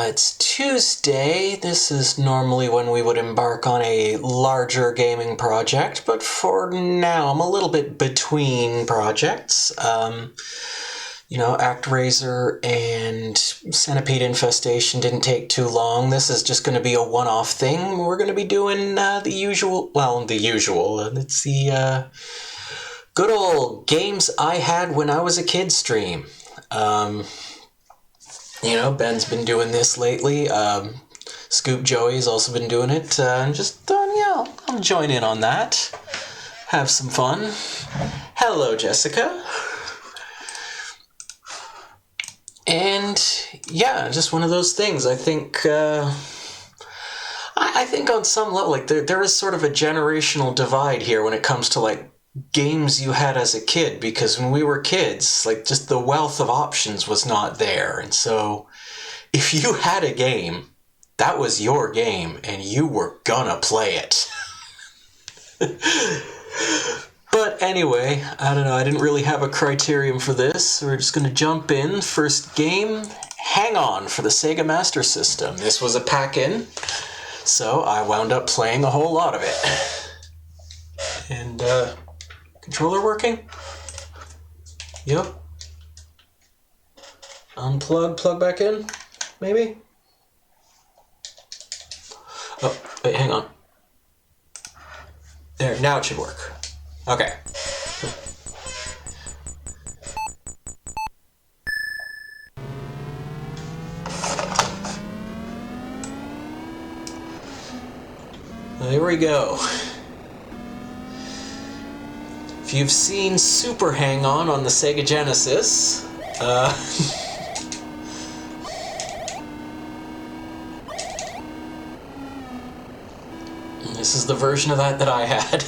It's Tuesday. This is normally when we would embark on a larger gaming project, but for now I'm a little bit between projects. ActRaiser and Centipede Infestation didn't take too long. This is just going to be a one-off thing. We're going to be doing the usual. It's the good old games I had when I was a kid stream. Ben's been doing this lately. Scoop Joey's also been doing it. I'll join in on that. Have some fun. Hello, Jessica. And yeah, just one of those things. I think on some level, there is sort of a generational divide here when it comes to games you had as a kid, because when we were kids, just the wealth of options was not there. And so if you had a game, that was your game and you were gonna play it. But anyway, I don't know, I didn't really have a criterion for this, so we're just gonna jump in. First game, Hang On for the Sega Master System. This was a pack-in, so I wound up playing a whole lot of it. And controller working? Yep. Unplug, plug back in, maybe? Oh, wait, hang on. There, now it should work. Okay. There we go. If you've seen Super Hang On the Sega Genesis, this is the version of that I had.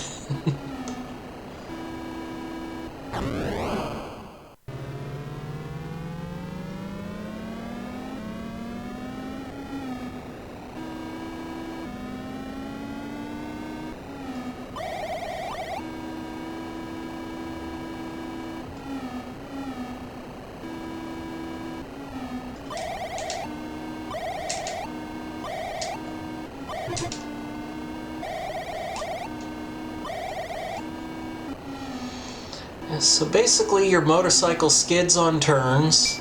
So basically your motorcycle skids on turns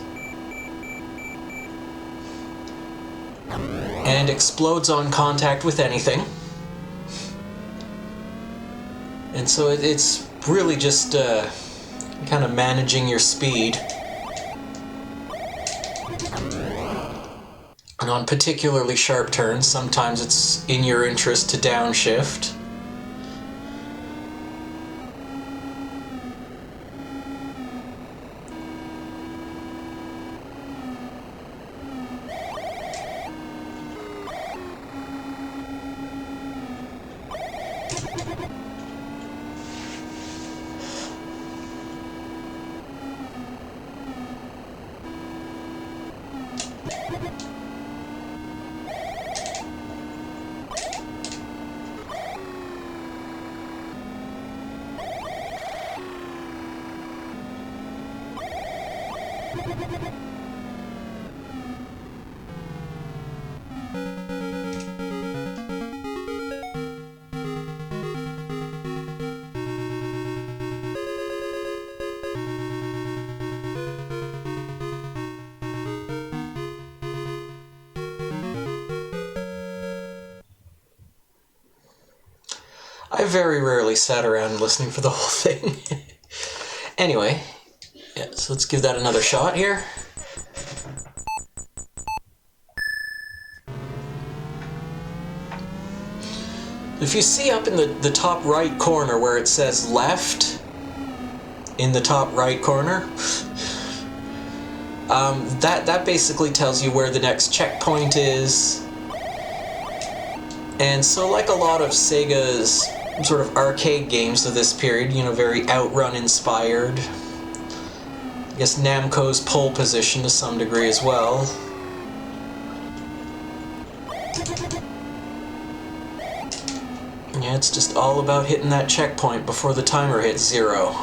and explodes on contact with anything. And so it's really just kind of managing your speed. And on particularly sharp turns, sometimes it's in your interest to downshift. I very rarely sat around listening for the whole thing. Anyway, yeah, so let's give that another shot here. If you see up in the top right corner where it says left, in the top right corner, that basically tells you where the next checkpoint is. And so like a lot of Sega's sort of arcade games of this period, very Outrun inspired. I guess Namco's Pole Position to some degree as well. Yeah, it's just all about hitting that checkpoint before the timer hits 0.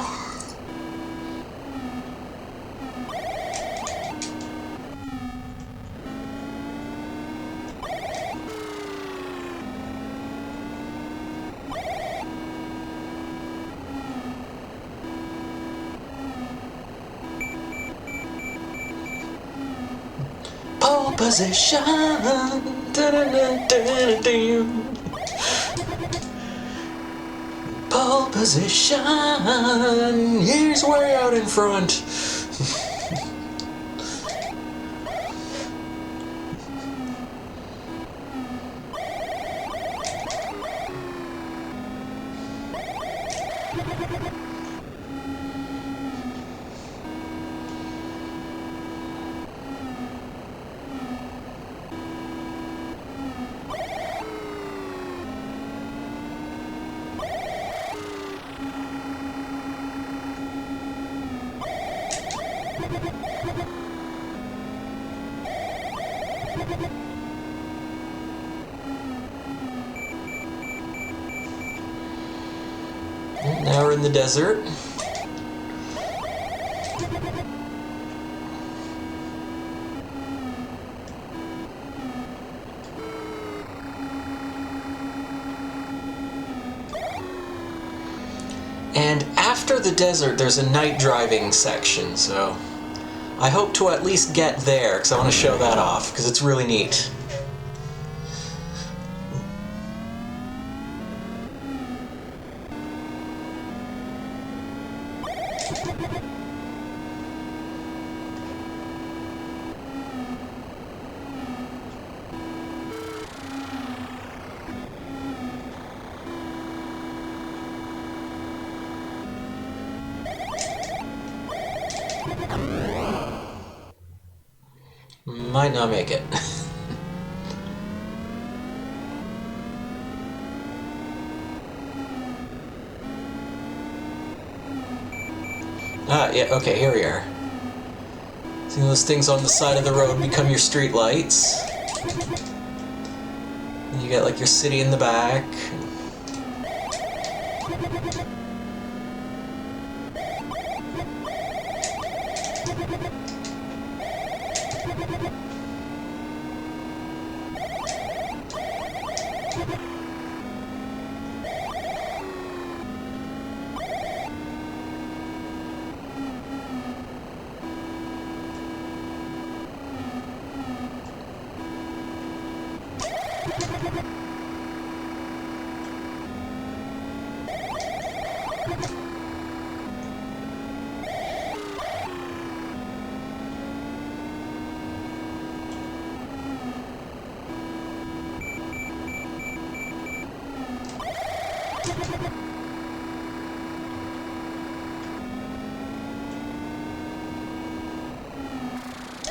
Pole position. Pole position. He's way out in front. Now we're in the desert. And after the desert, there's a night driving section, so I hope to at least get there, because I want to show that off, because it's really neat. Might not make it. Yeah, okay, here we are. See those things on the side of the road become your street lights. And you get like your city in the back.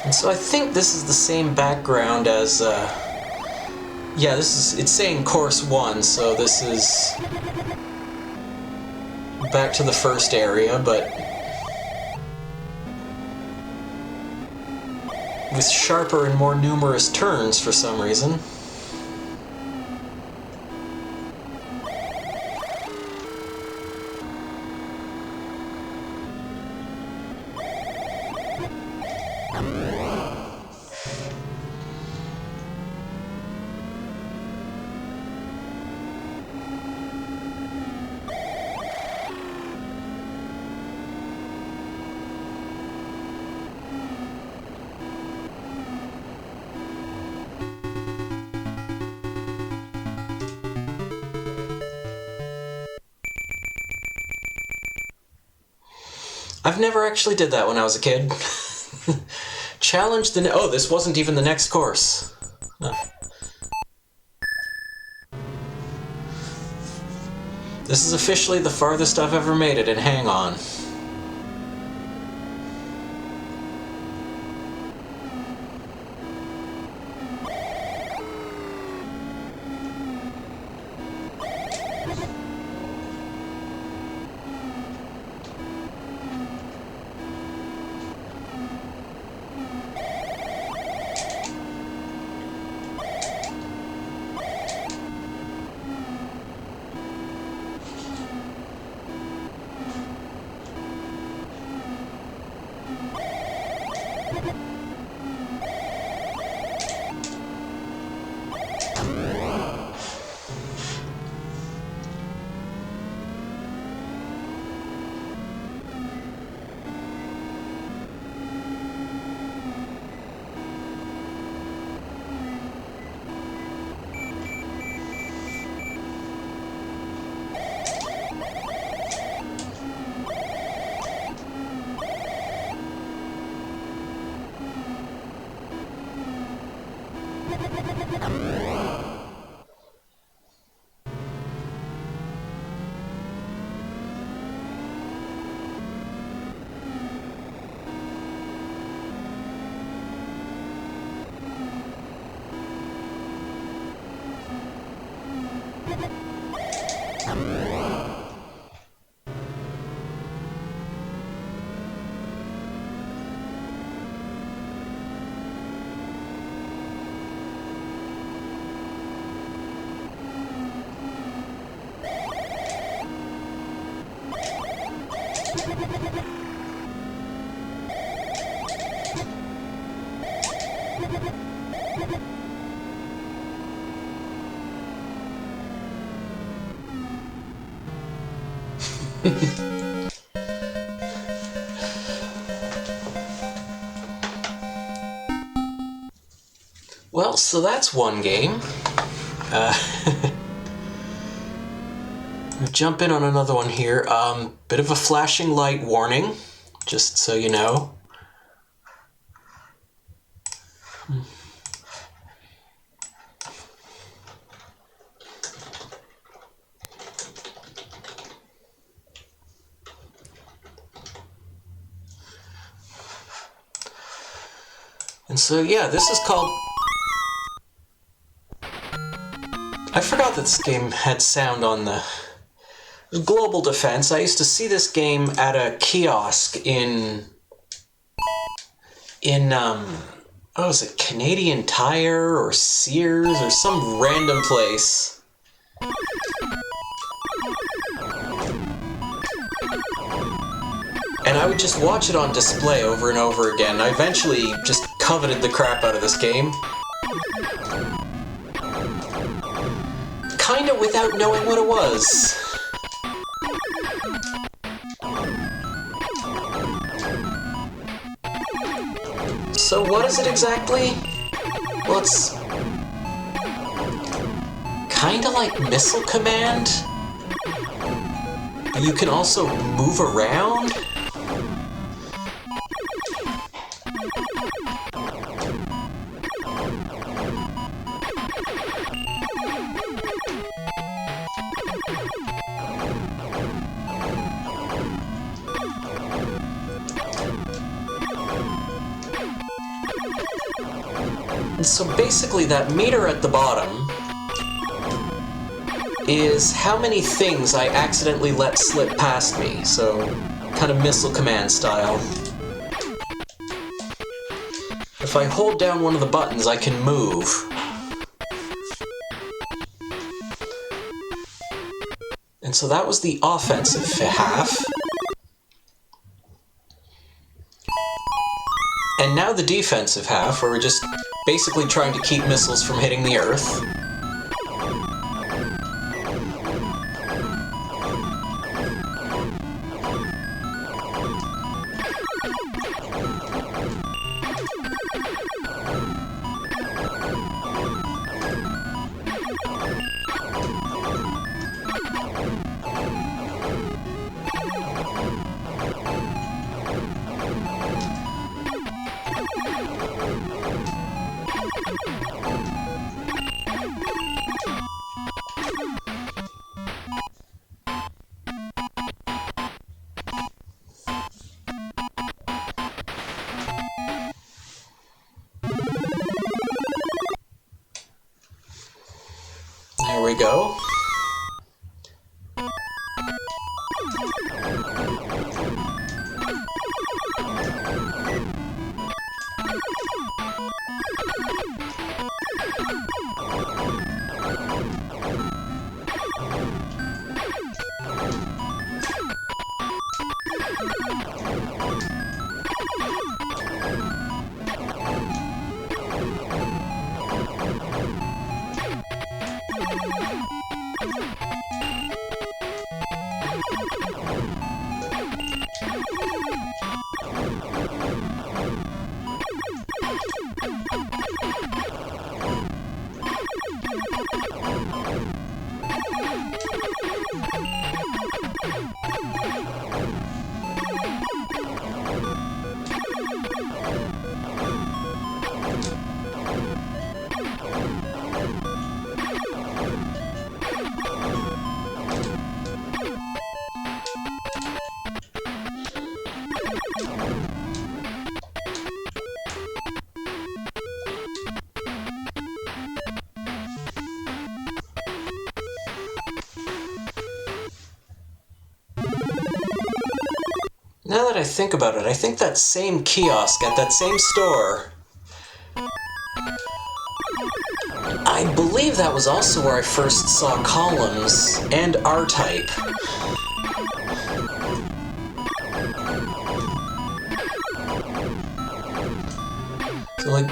And so I think this is the same background as, yeah, it's saying course 1, so this is back to the first area, but with sharper and more numerous turns for some reason. I've never actually did that when I was a kid. Challenge the... Oh, this wasn't even the next course. Huh. This is officially the farthest I've ever made it in Hang On. Well, so that's one game. Jump in on another one here. Bit of a flashing light warning, just so you know. And so, yeah, this is called... I forgot that this game had sound on the... Global Defense. I used to see this game at a kiosk in oh, is it Canadian Tire or Sears or some random place. And I would just watch it on display over and over again. I eventually just coveted the crap out of this game. Kinda without knowing what it was. So what is it exactly? Well, it's kinda like Missile Command. But you can also move around. And so basically that meter at the bottom is how many things I accidentally let slip past me, so kind of Missile Command style. If I hold down one of the buttons, I can move. And so that was the offensive half. And now the defensive half, where we're just basically trying to keep missiles from hitting the Earth. There we go. Now that I think about it, I think that same kiosk at that same store, I believe that was also where I first saw columns and R-Type. So, like,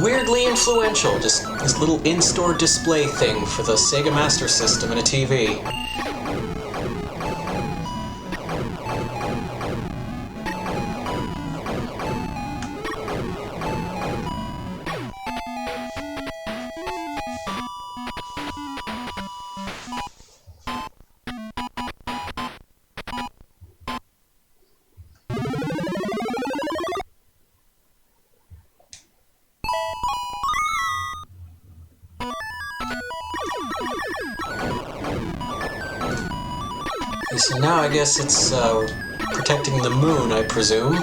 weirdly influential, just this little in-store display thing for the Sega Master System and a TV. So now I guess it's protecting the moon, I presume.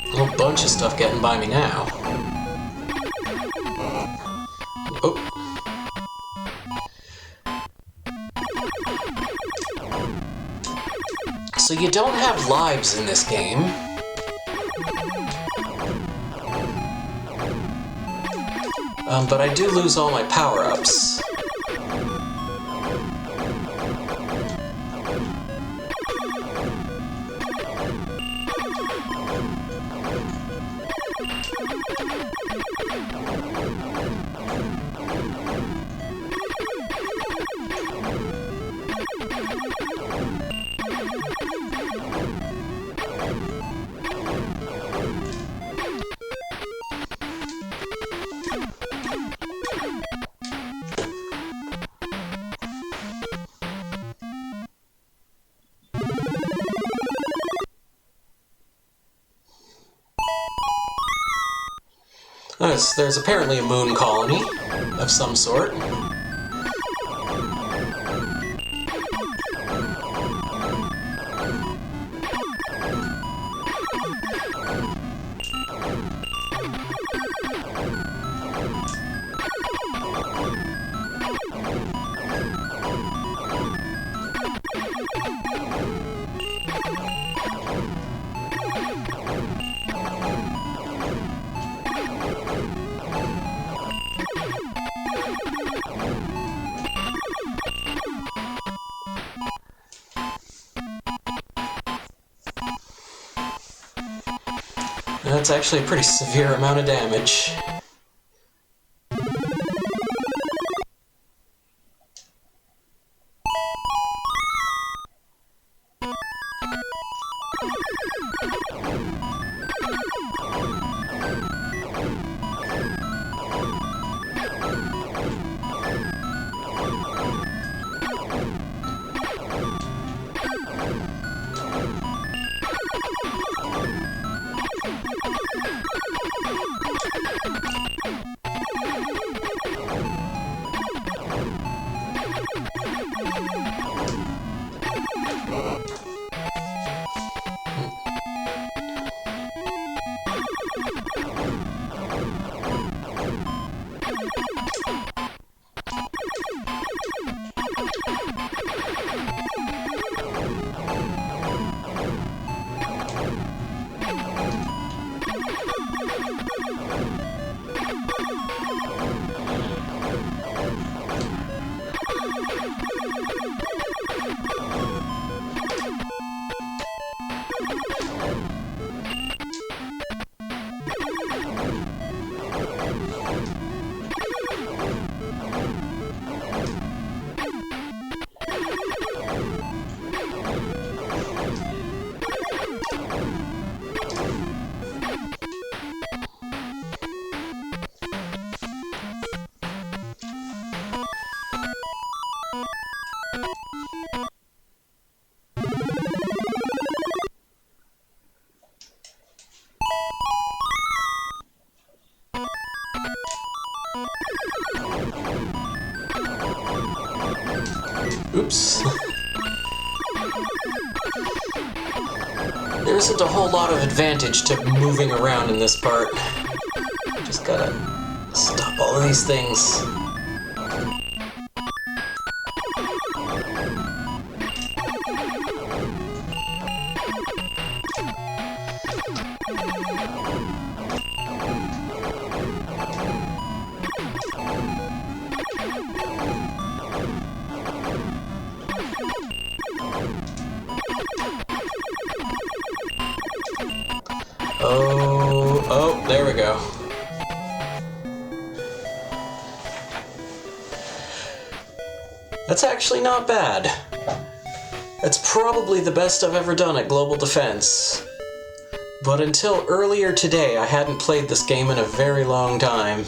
A whole bunch of stuff getting by me now. Oh. So you don't have lives in this game. But I do lose all my power-ups. There's apparently a moon colony of some sort. That's actually a pretty severe amount of damage. Oops. There isn't a whole lot of advantage to moving around in this part. Just gotta stop all of these things. Oh, there we go. That's actually not bad. That's probably the best I've ever done at Global Defense. But until earlier today, I hadn't played this game in a very long time.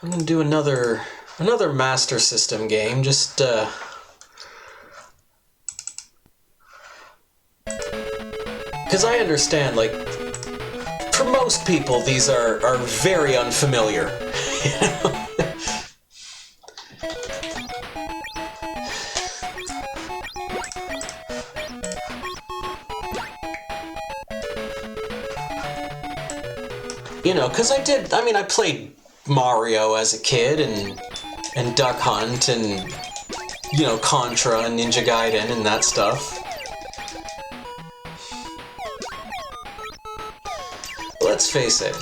I'm gonna do another Master System game, just because I understand, like, for most people these are very unfamiliar. You know, because I played Mario as a kid, and Duck Hunt, and, you know, Contra and Ninja Gaiden and that stuff. Let's face it,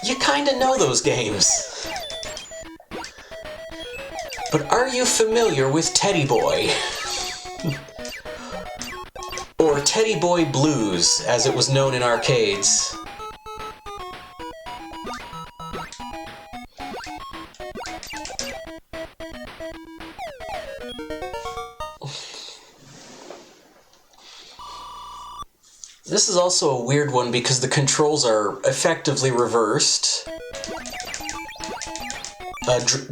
you kinda know those games. But are you familiar with Teddy Boy? Or Teddy Boy Blues, as it was known in arcades. This is also a weird one because the controls are effectively reversed.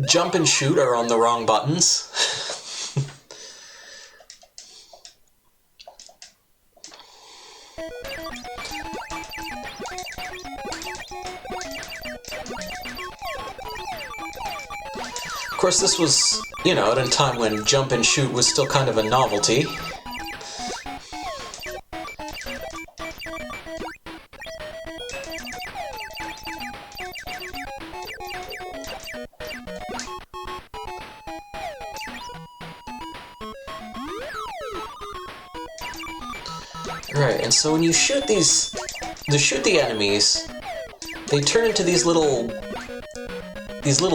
Jump and shoot are on the wrong buttons. Of course, this was, you know, at a time when jump and shoot was still kind of a novelty. Right, and so when you shoot the enemies, they turn into these little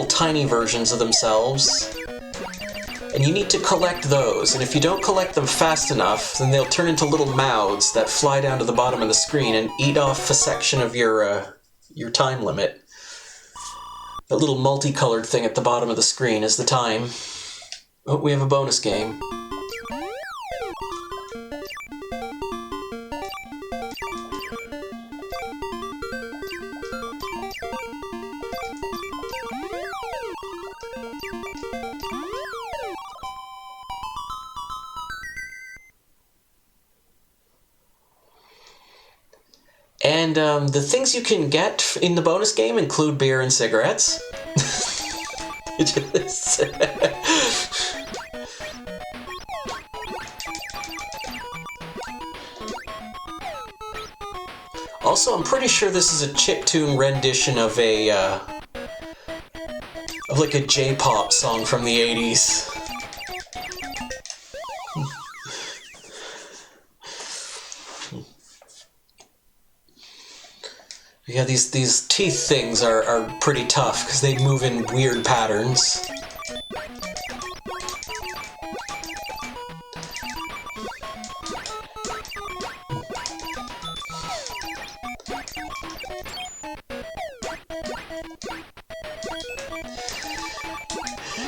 tiny versions of themselves, and you need to collect those, and if you don't collect them fast enough, then they'll turn into little mouths that fly down to the bottom of the screen and eat off a section of your time limit. That little multicolored thing at the bottom of the screen is the time. Oh, we have a bonus game. And the things you can get in the bonus game include beer and cigarettes. Also, I'm pretty sure this is a chiptune rendition of like a J-pop song from the 80s. Yeah, these teeth things are pretty tough because they move in weird patterns.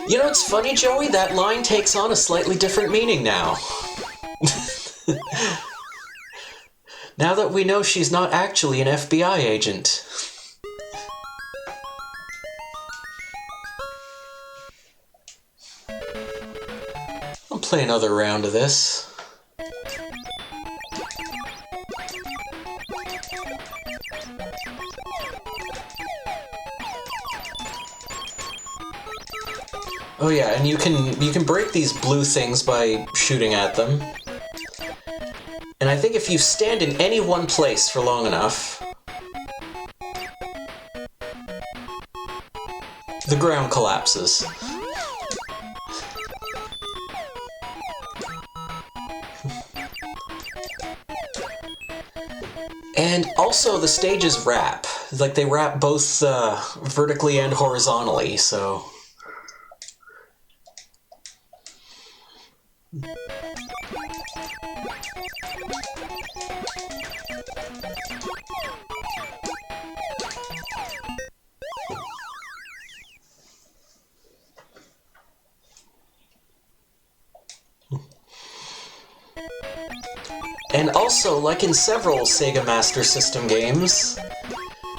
You know, it's funny, Joey, that line takes on a slightly different meaning now. Now that we know she's not actually an FBI agent. I'll play another round of this. Oh yeah, and you can break these blue things by shooting at them. And I think if you stand in any one place for long enough, the ground collapses. And also the stages wrap. Like they wrap both vertically and horizontally, so... And also, like in several Sega Master System games,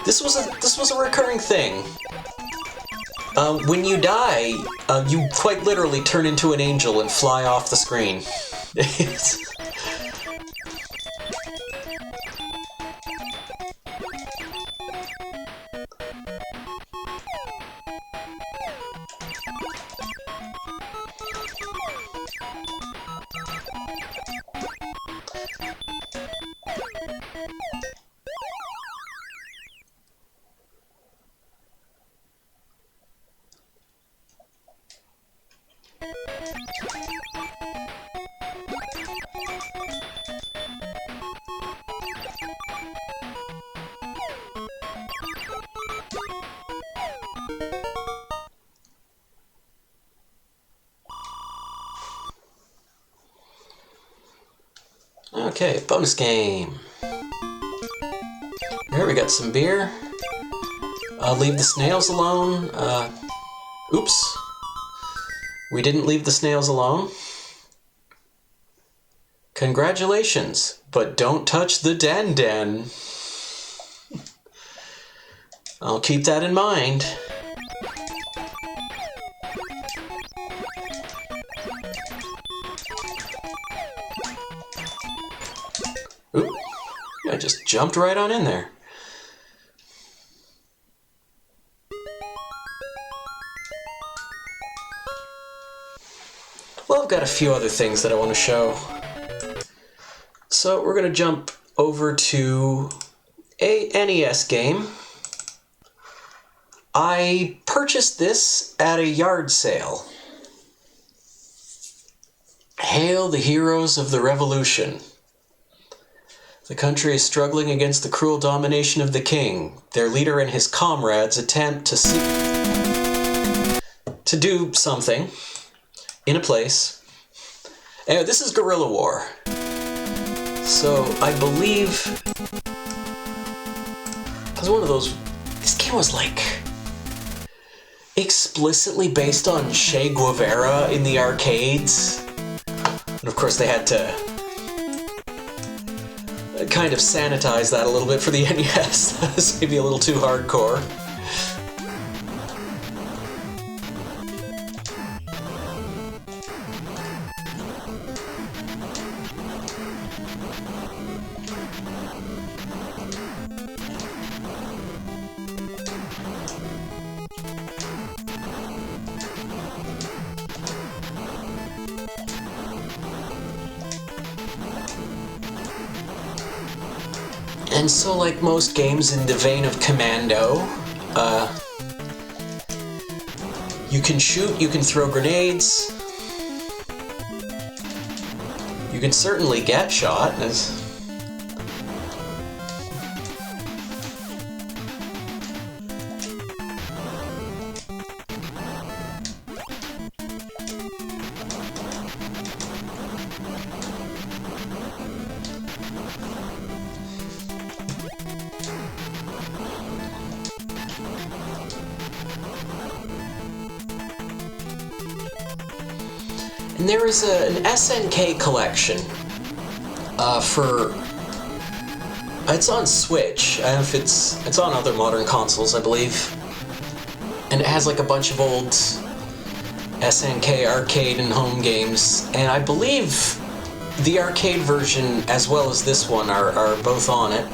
this was a recurring thing. When you die, you quite literally turn into an angel and fly off the screen. Okay, bonus game. Here we got some beer. Leave the snails alone. Oops. We didn't leave the snails alone. Congratulations, but don't touch the Dan. I'll keep that in mind. Oop, I just jumped right on in there. Well, I've got a few other things that I want to show. So we're going to jump over to a NES game. I purchased this at a yard sale. Hail the heroes of the revolution. The country is struggling against the cruel domination of the king. Their leader and his comrades attempt to do something in a place. Anyway, this is Guerrilla War. So I believe it was one of those. This game was like explicitly based on Che Guevara in the arcades, and of course they had to kind of sanitize that a little bit for the NES. That was maybe a little too hardcore. And so, like most games in the vein of Commando, you can shoot, you can throw grenades, you can certainly get shot. And there is an SNK collection for... It's on Switch. I don't know if it's on other modern consoles, I believe. And it has like a bunch of old SNK arcade and home games. And I believe the arcade version as well as this one are both on it.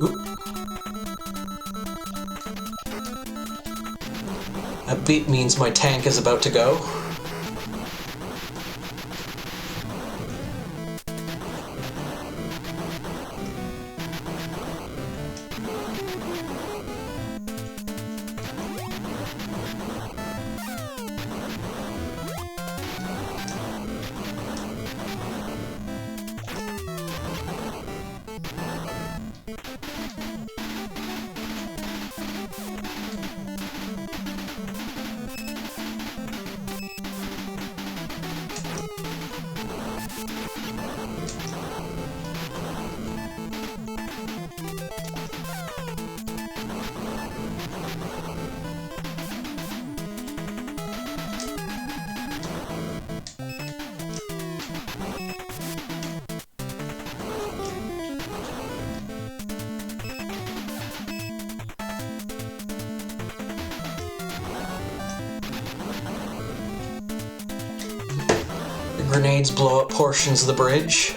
Oop. That beep means my tank is about to go. Grenades blow up portions of the bridge.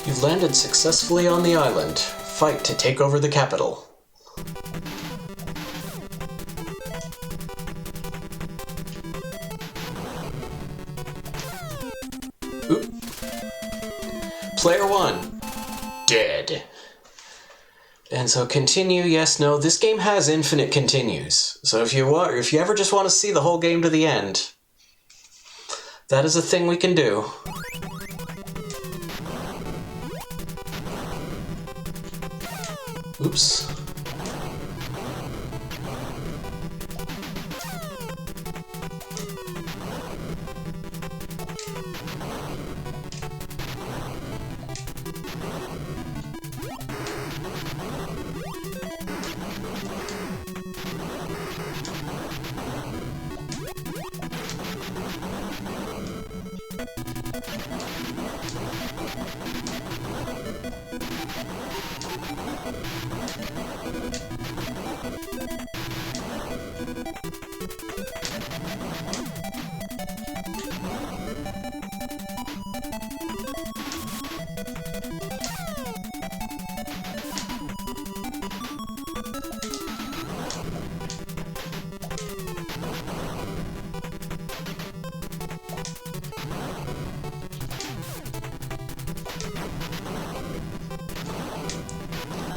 You've landed successfully on the island. Fight to take over the capital. Oop. Player 1. Dead. And so continue, yes, no. This game has infinite continues. So if you ever just want to see the whole game to the end, that is a thing we can do. Oops.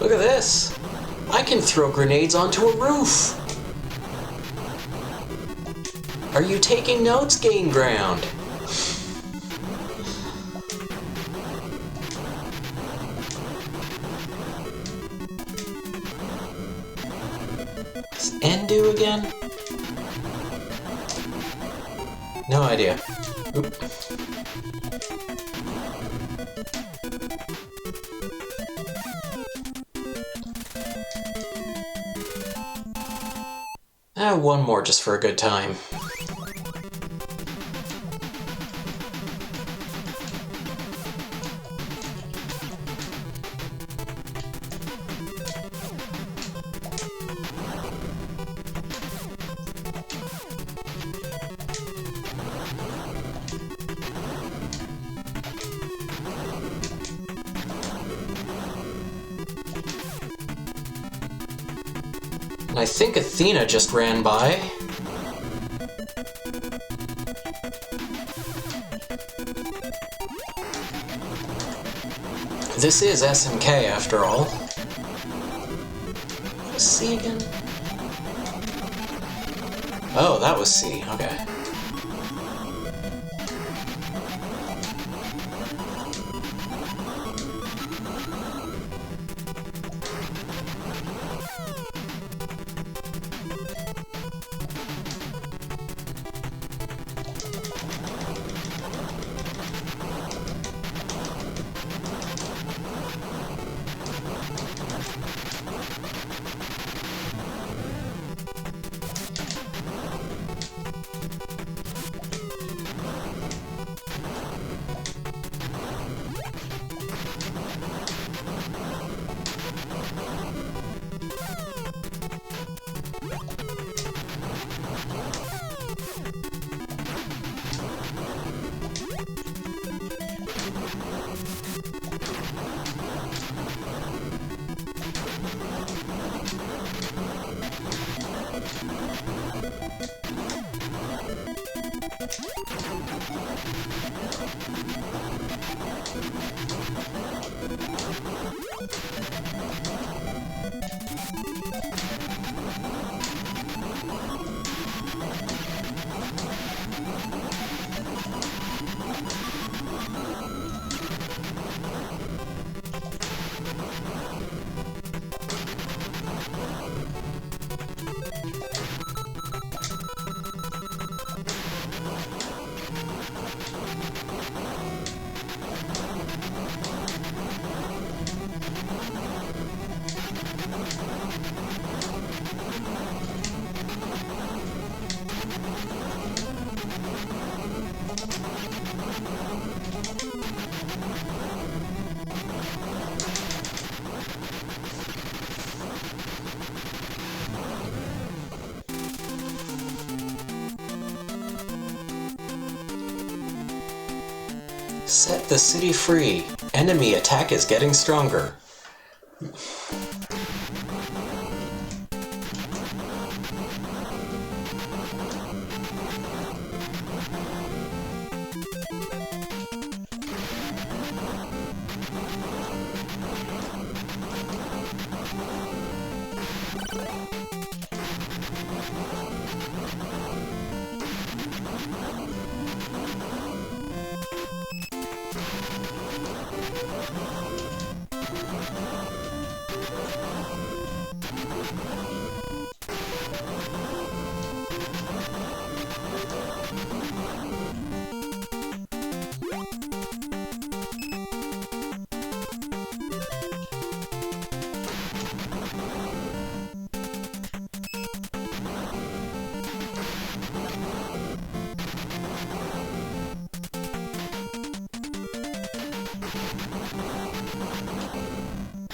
Look at this! I can throw grenades onto a roof! Are you taking notes, Gain Ground? What's N do again? No idea. Oop. One more just for a good time. I think Athena just ran by. This is SNK after all. C again? Oh, that was C. Okay. Set the city free. Enemy attack is getting stronger.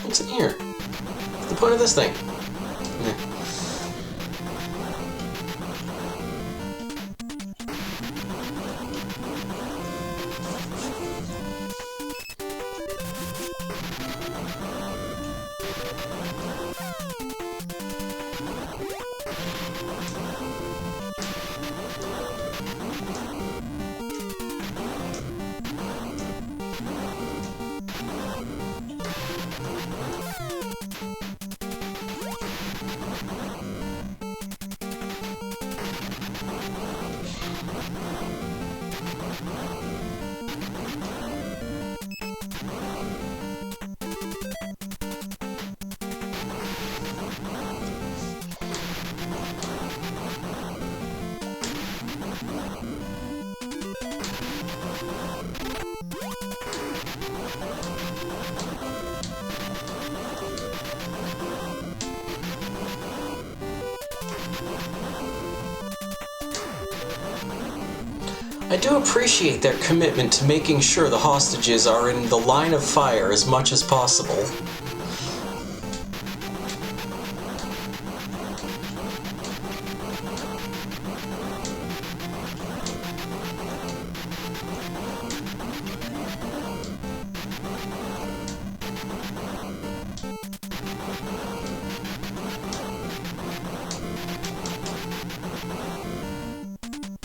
What's in here? What's the point of this thing? I do appreciate their commitment to making sure the hostages are in the line of fire as much as possible.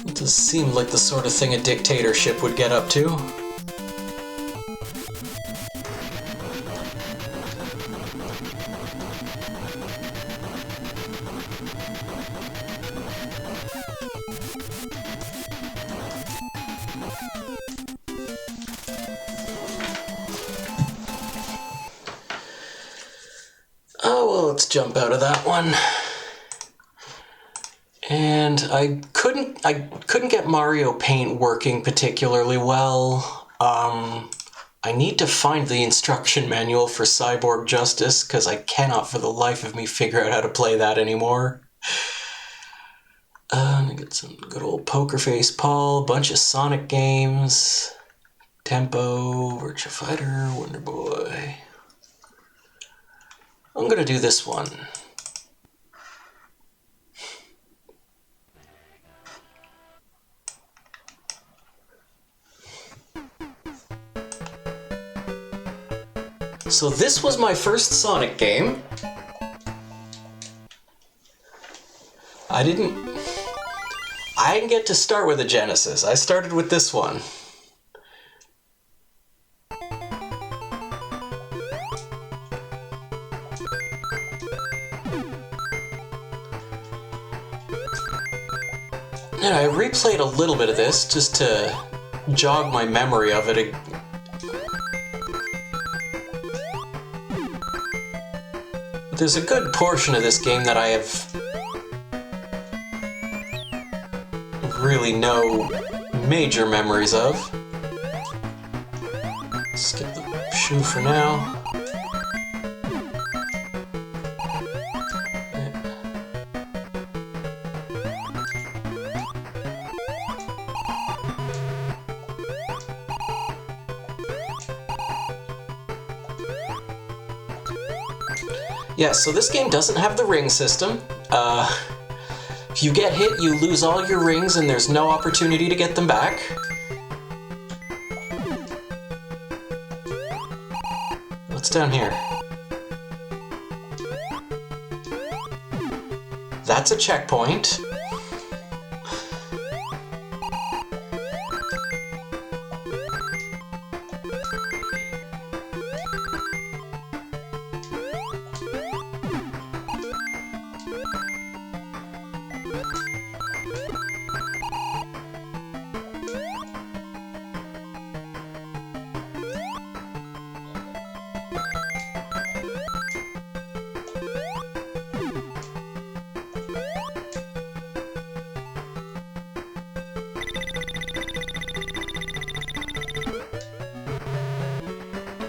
It does seem like the sort of thing a dictatorship would get up to. let's jump out of that one. And I couldn't get Mario Paint working particularly well. I need to find the instruction manual for Cyborg Justice, because I cannot for the life of me figure out how to play that anymore. I got some good old Poker Face Paul, bunch of Sonic games, Tempo, Virtua Fighter, Wonder Boy. I'm gonna do this one. So this was my first Sonic game. I didn't get to start with a Genesis. I started with this one. And I replayed a little bit of this just to jog my memory of it. There's a good portion of this game that I have really no major memories of. Skip the shoe for now. Yeah, so this game doesn't have the ring system. If you get hit, you lose all your rings and there's no opportunity to get them back. What's down here? That's a checkpoint.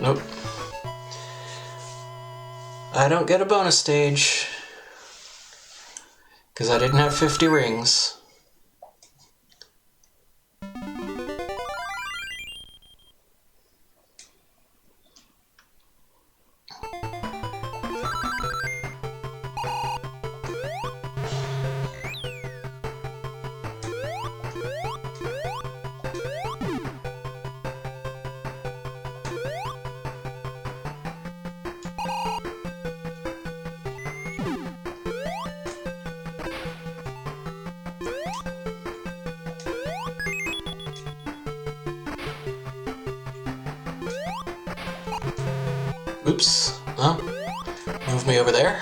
Nope. I don't get a bonus stage because I didn't have 50 rings. Oops. Oh. Move me over there.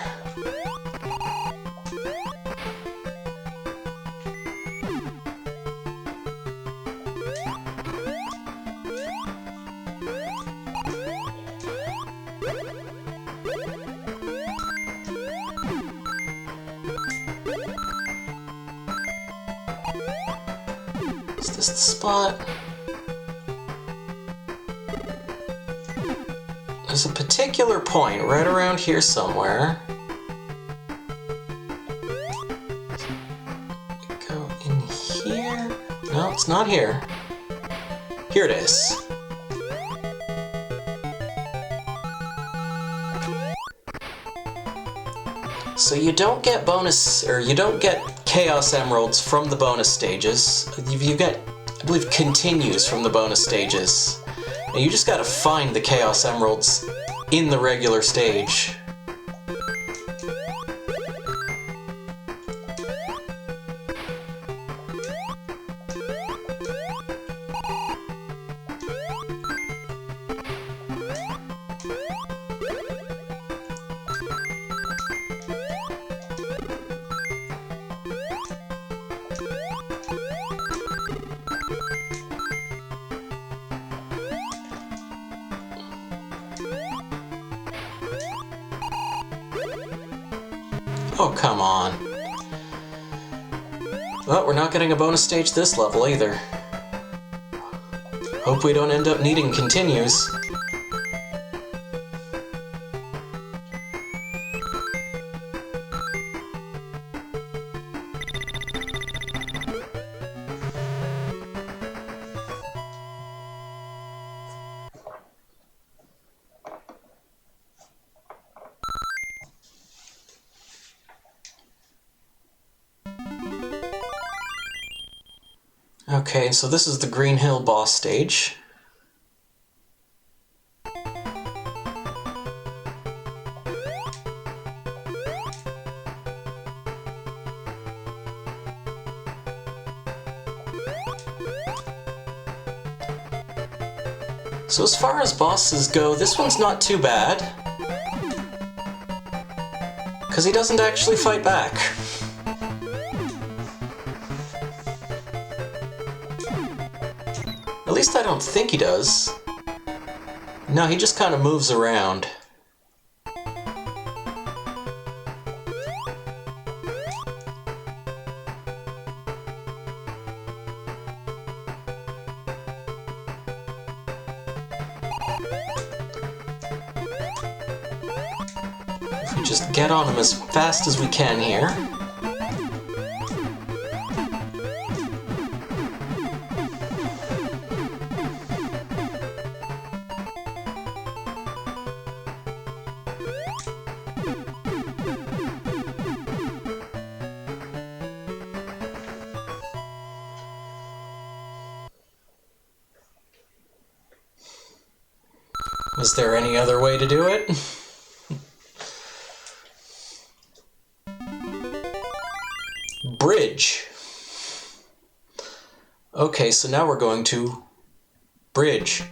Is this the spot? There's a particular point right around here somewhere. Go in here? No, it's not here. Here it is. So you don't get bonus, or you don't get Chaos Emeralds from the bonus stages. You get, I believe, continues from the bonus stages. And you just gotta find the Chaos Emeralds in the regular stage. Oh, come on. Well, we're not getting a bonus stage this level either. Hope we don't end up needing continues. Okay, so this is the Green Hill boss stage. So as far as bosses go, this one's not too bad. Because he doesn't actually fight back. At least I don't think he does. No, he just kind of moves around. If we just get on him as fast as we can here. Is there any other way to do it? Bridge. Okay, so now we're going to bridge.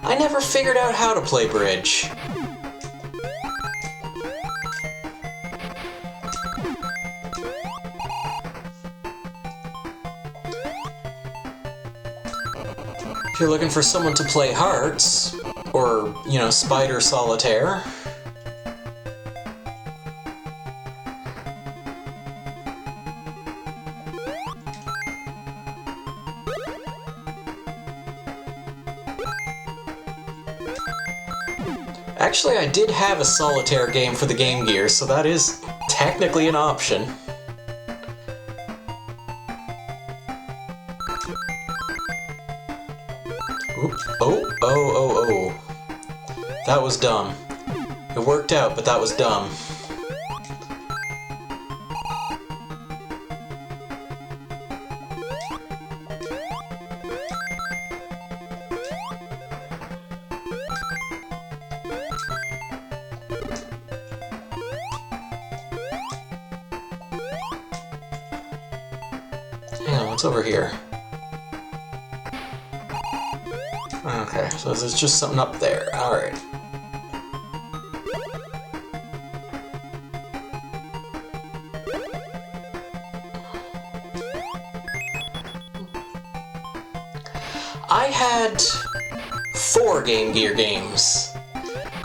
I never figured out how to play bridge. If you're looking for someone to play Hearts, or, you know, Spider Solitaire, actually, I did have a solitaire game for the Game Gear, so that is technically an option. Oop. Oh. That was dumb. It worked out, but that was dumb. Hang on, what's over here? Okay, so there's just something up there. Alright. I had 4 Game Gear games,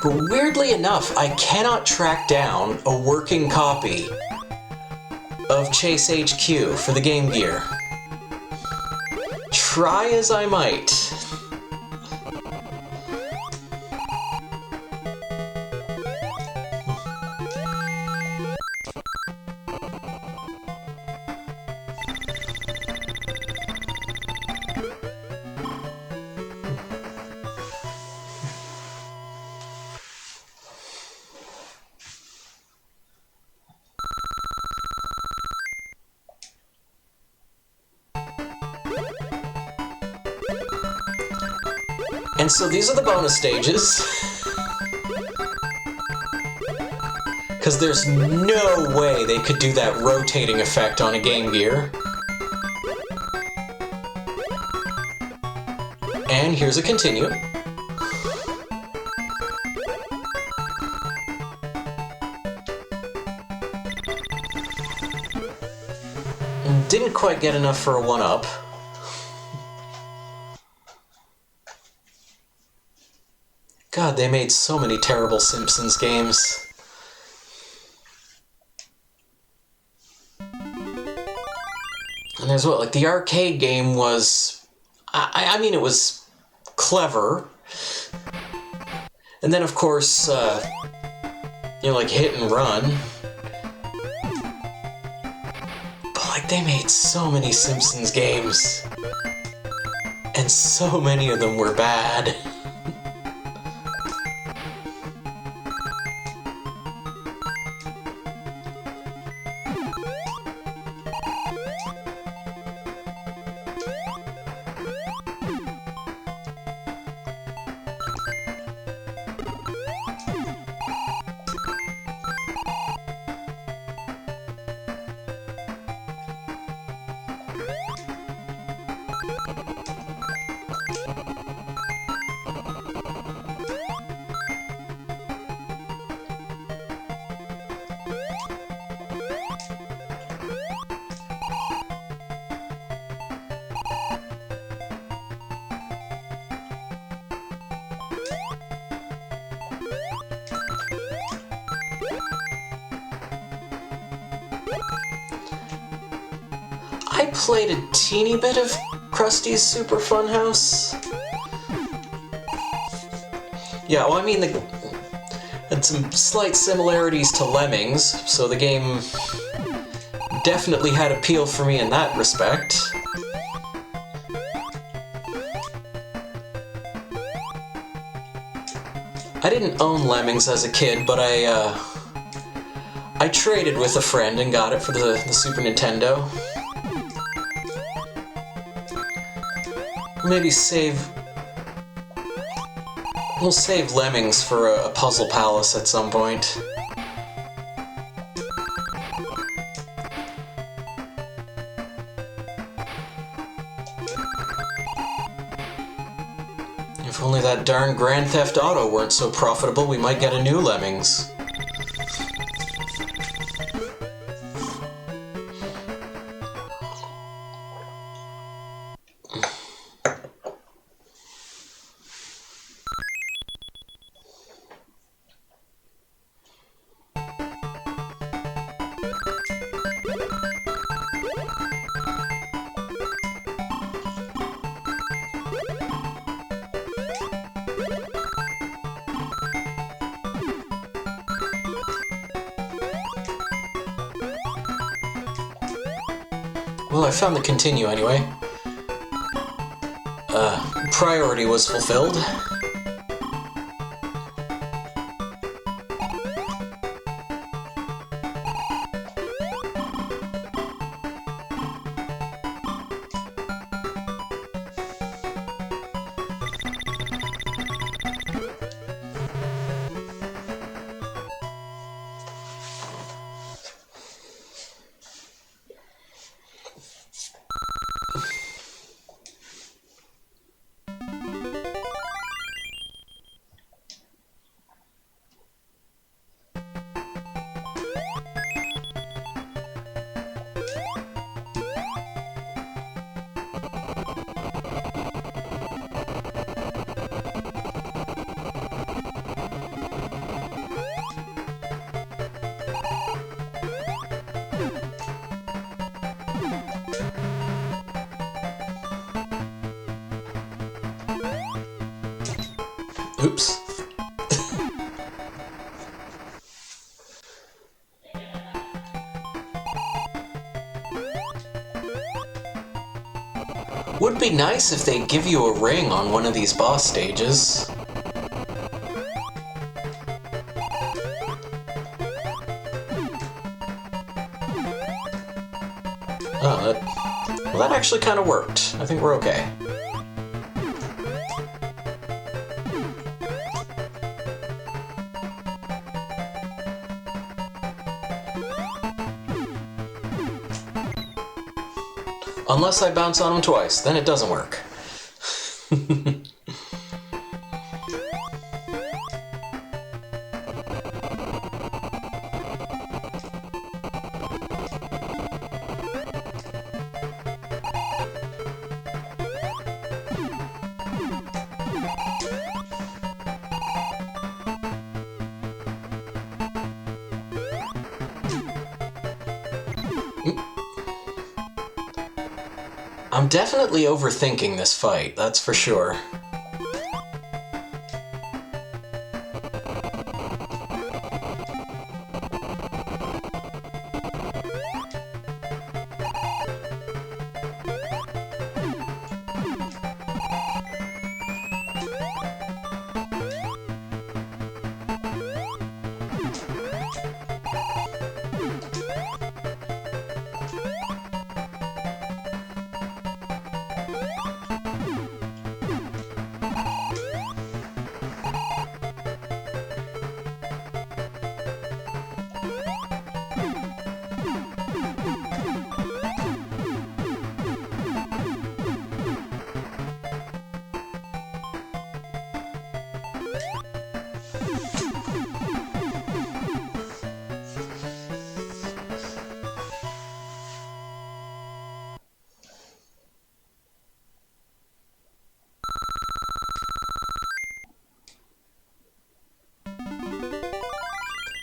but weirdly enough, I cannot track down a working copy of Chase HQ for the Game Gear. Try as I might. And so these are the bonus stages. Because there's no way they could do that rotating effect on a Game Gear. And here's a continue. Didn't quite get enough for a 1-up. God, they made so many terrible Simpsons games. And there's what, like, the arcade game was... I mean, it was clever. And then, of course, you know, like, hit and run. But, like, they made so many Simpsons games. And so many of them were bad. I played a teeny bit of Krusty's Super Fun House. Yeah, well, I mean, it had some slight similarities to Lemmings, so the game definitely had appeal for me in that respect. I didn't own Lemmings as a kid, but I traded with a friend and got it for the Super Nintendo. Maybe we'll save Lemmings for a Puzzle Palace at some point. If only that darn Grand Theft Auto weren't so profitable, we might get a new Lemmings. Well, I found the continue anyway. Priority was fulfilled. Oops. Would be nice if they give you a ring on one of these boss stages. Oh, well, that actually kind of worked. I think we're okay. Unless I bounce on them twice, then it doesn't work. I'm definitely overthinking this fight, that's for sure.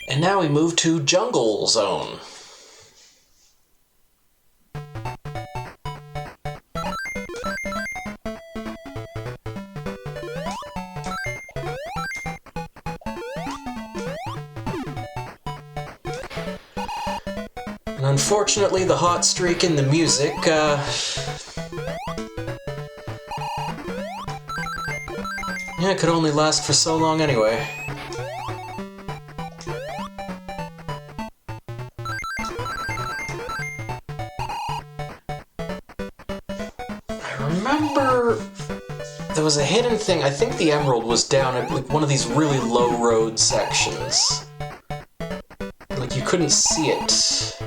And now we move to Jungle Zone. And unfortunately, the hot streak in the music, yeah, it could only last for so long anyway. Remember, there was a hidden thing. I think the emerald was down at like one of these really low road sections. Like you couldn't see it.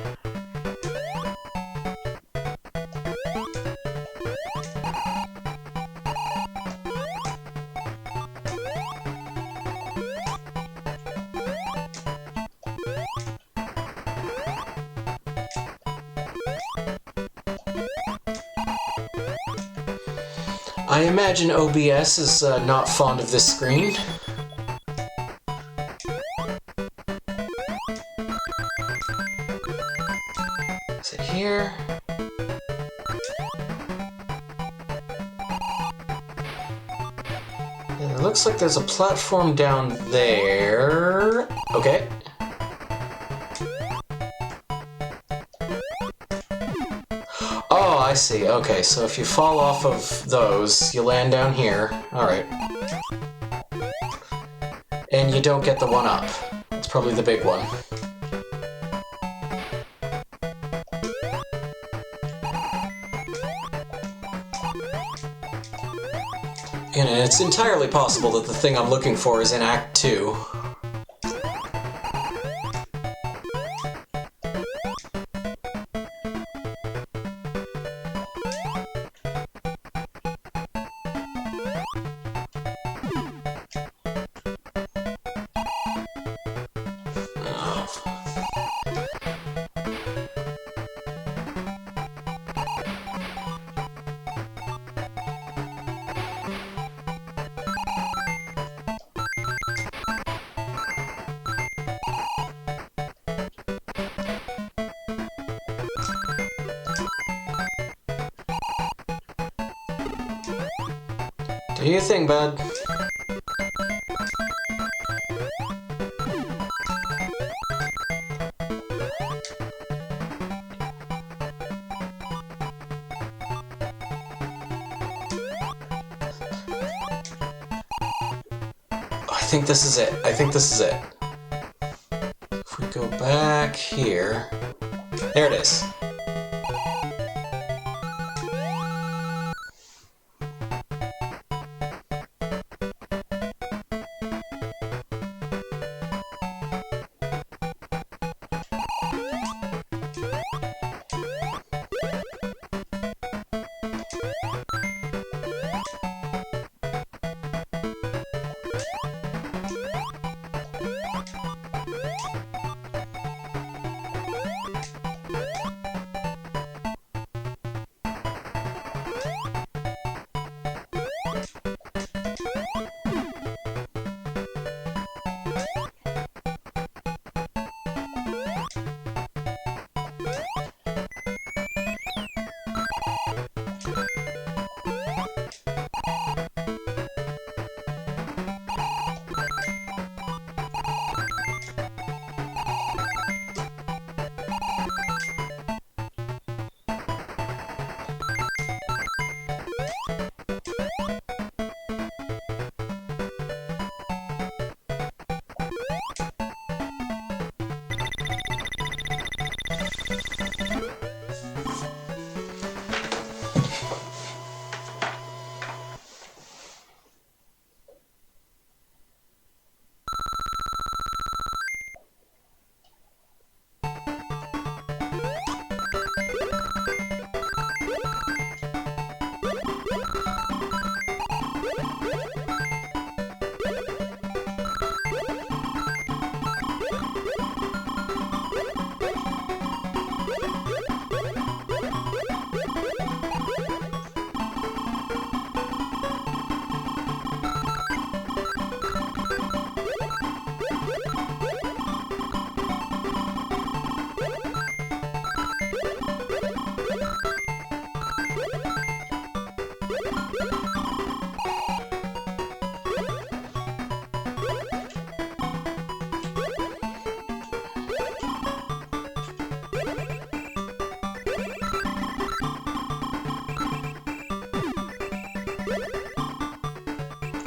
I imagine OBS is not fond of this screen. Is it here? Yeah, it looks like there's a platform down there. Okay. Oh, I see. Okay, so if you fall off of those, you land down here. Alright. And you don't get the one-up. That's probably the big one. And it's entirely possible that the thing I'm looking for is in Act 2. Do your thing, bud. I think this is it. I think this is it. If we go back here... There it is.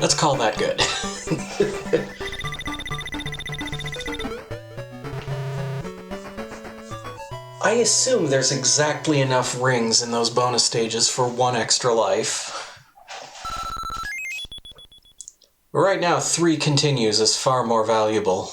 Let's call that good. I assume there's exactly enough rings in those bonus stages for 1 extra life. But right now, 3 continues is far more valuable.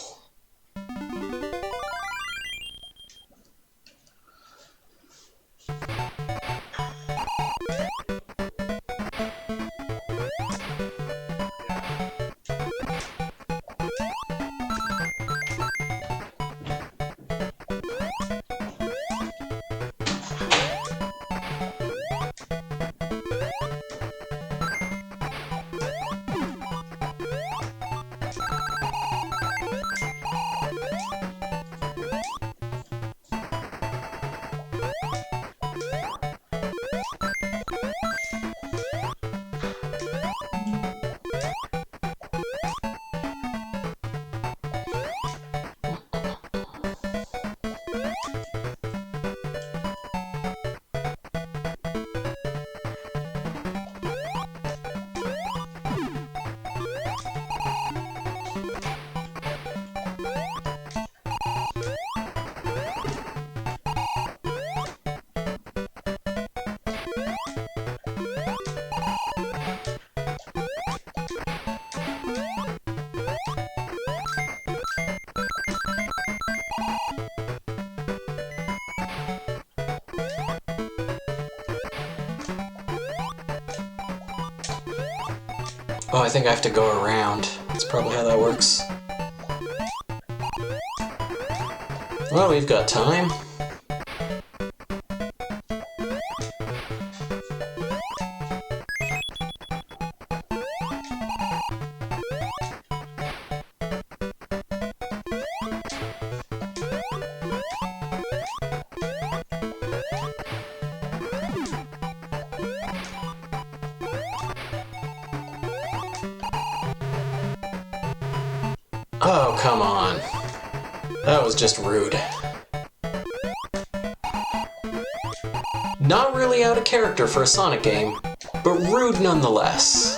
Oh, I think I have to go around. That's probably how that works. Well, we've got time. Oh, come on. That was just rude. Not really out of character for a Sonic game, but rude nonetheless.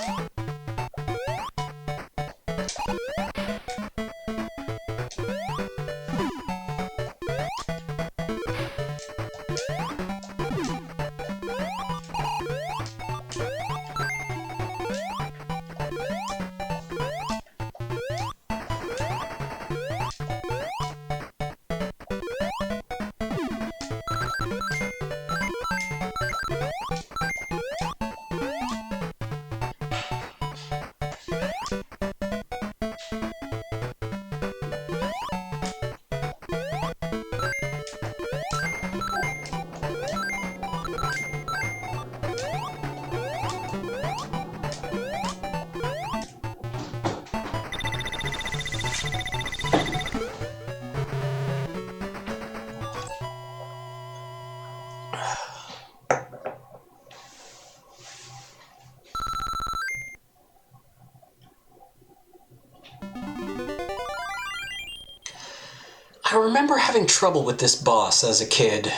I remember having trouble with this boss as a kid.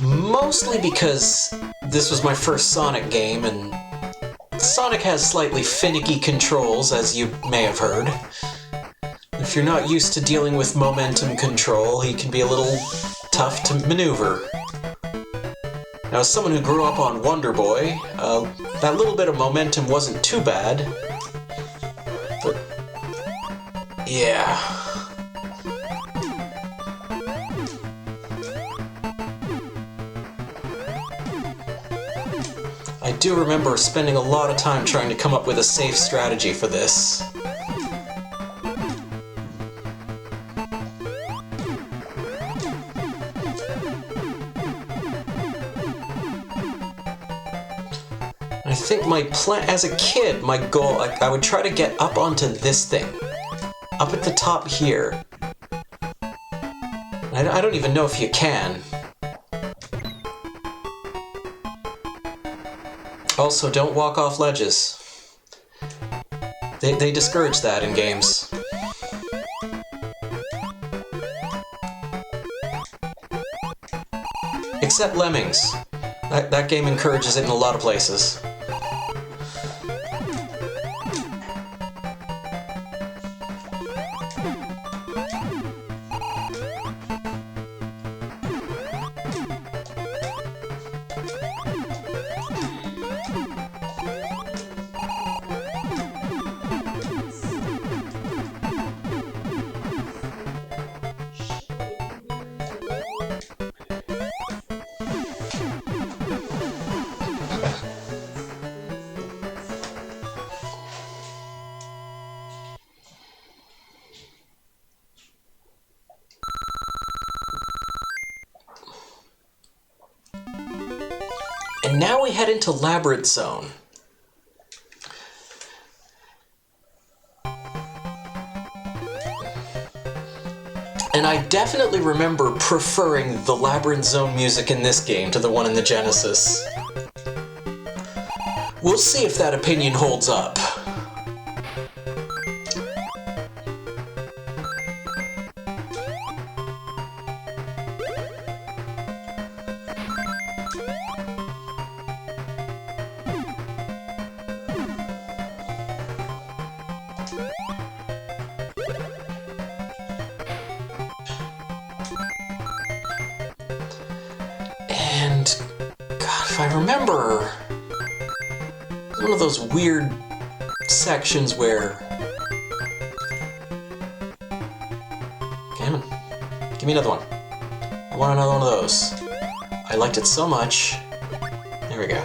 Mostly because this was my first Sonic game, and Sonic has slightly finicky controls, as you may have heard. If you're not used to dealing with momentum control, he can be a little tough to maneuver. Now, as someone who grew up on Wonder Boy, that little bit of momentum wasn't too bad. But yeah. I do remember spending a lot of time trying to come up with a safe strategy for this. I think my plan, as a kid, my goal, I would try to get up onto this thing. Up at the top here. I don't even know if you can. Also, don't walk off ledges. They discourage that in games. Except Lemmings. That game encourages it in a lot of places. And now we head into Labyrinth Zone. And I definitely remember preferring the Labyrinth Zone music in this game to the one in the Genesis. We'll see if that opinion holds up. And, God, if I remember, one of those weird sections where... Come on, give me another one. I want another one of those. I liked it so much. There we go.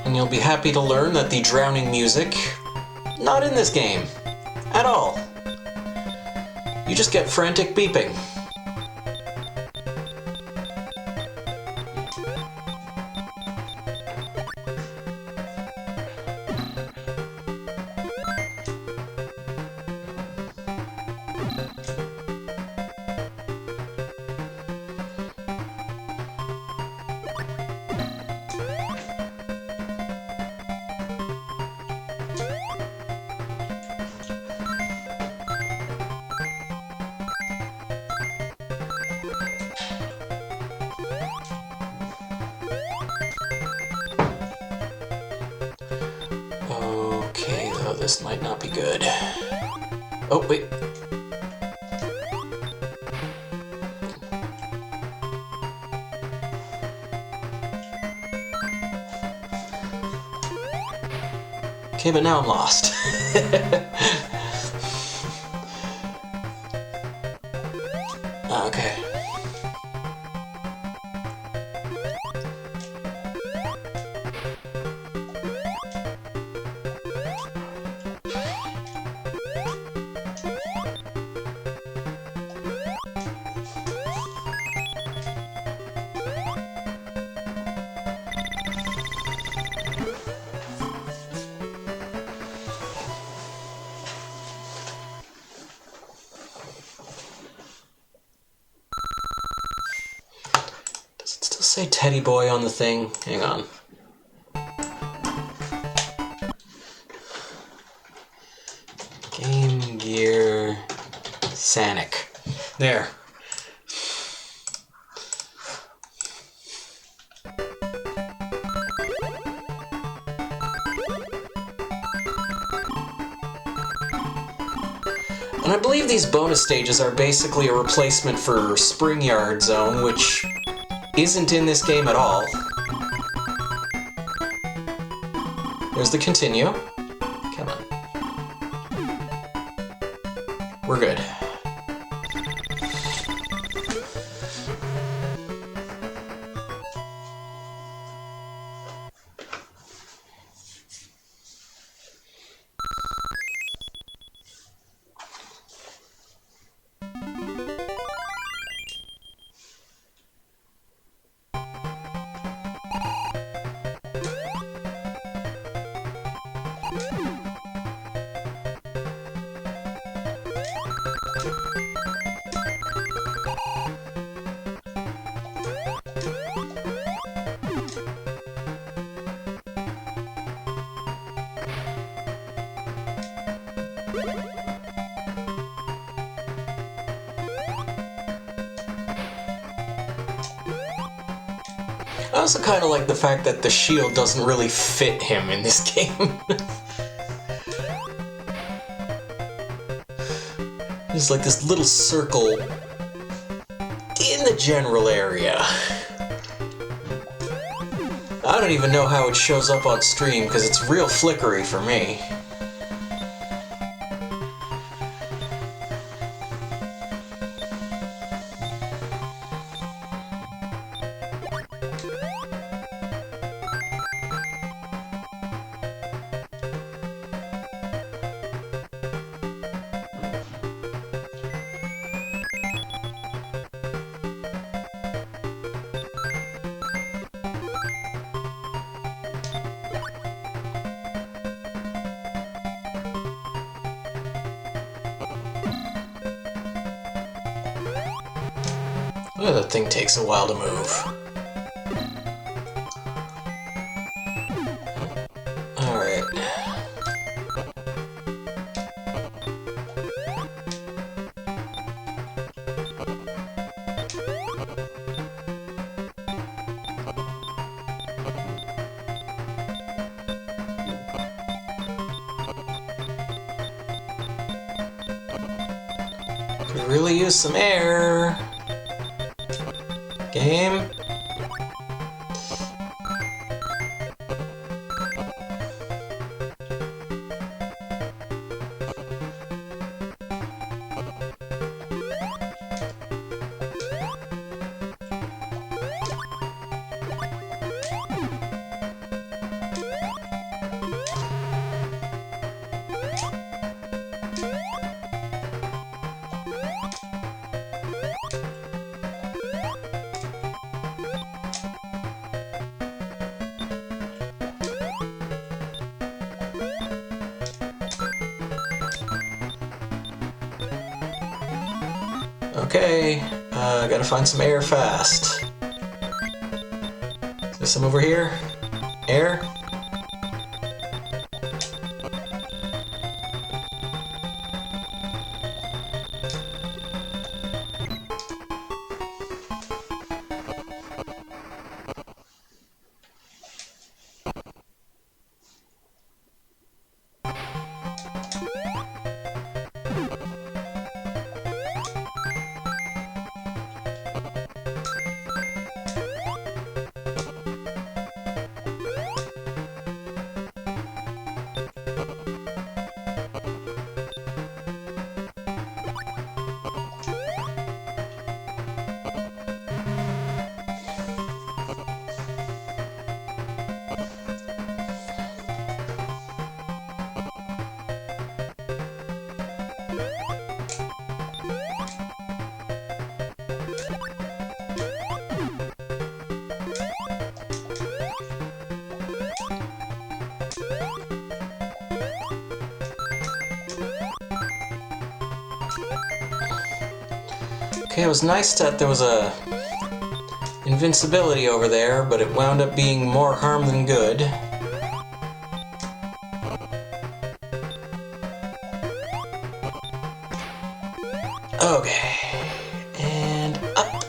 And you'll be happy to learn that the drowning music, not in this game, at all. You just get frantic beeping. Okay, though, this might not be good. Oh, wait. Okay, but now I'm lost. Okay. Say Teddy Boy on the thing. Hang on. Game Gear Sonic. There. And I believe these bonus stages are basically a replacement for Spring Yard Zone, which isn't in this game at all. There's the continue. Come on. We're good. I also kind of like the fact that the shield doesn't really fit him in this game. There's like this little circle in the general area. I don't even know how it shows up on stream because it's real flickery for me. Oh, that thing takes a while to move. Alright. Could really use some air. Game. Okay, gotta find some air fast. Is there some over here? Air? Okay, it was nice that there was a invincibility over there, but it wound up being more harm than good. Okay, and up.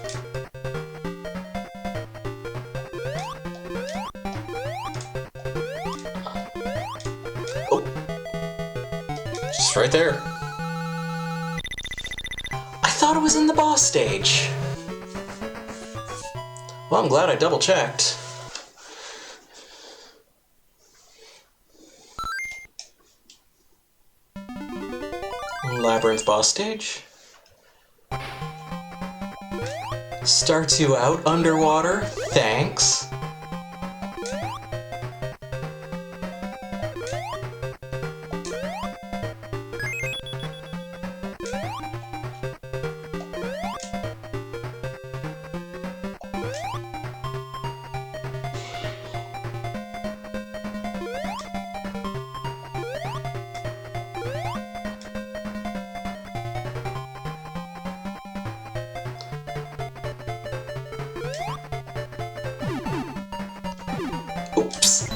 Oh, just right there. I thought it was in the boss stage. Well, I'm glad I double-checked. Labyrinth boss stage. Starts you out underwater. Thanks. Oops.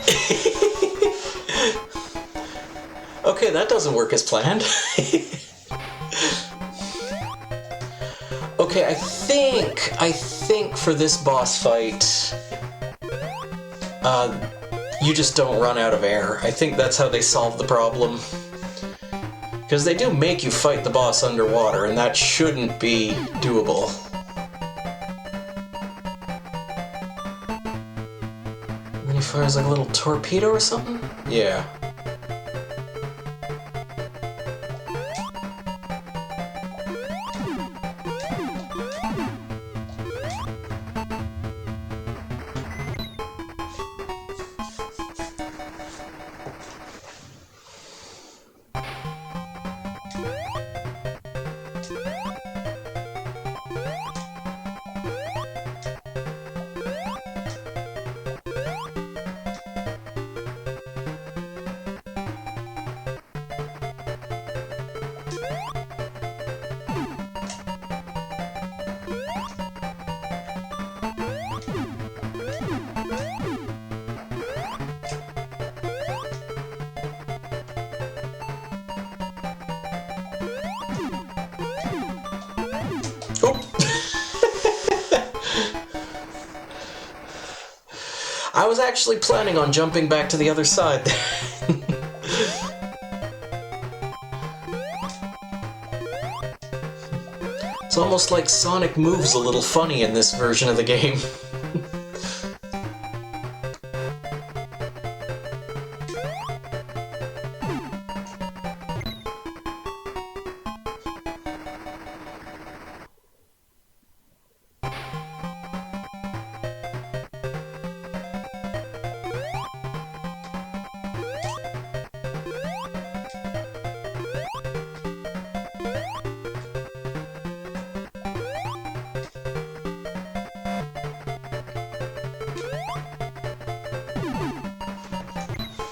Okay, that doesn't work as planned. Okay, I think for this boss fight, you just don't run out of air. I think that's how they solve the problem. Because they do make you fight the boss underwater, and that shouldn't be doable. And then he fires like a little torpedo or something? Yeah. Oh! I was actually planning on jumping back to the other side. It's almost like Sonic moves a little funny in this version of the game.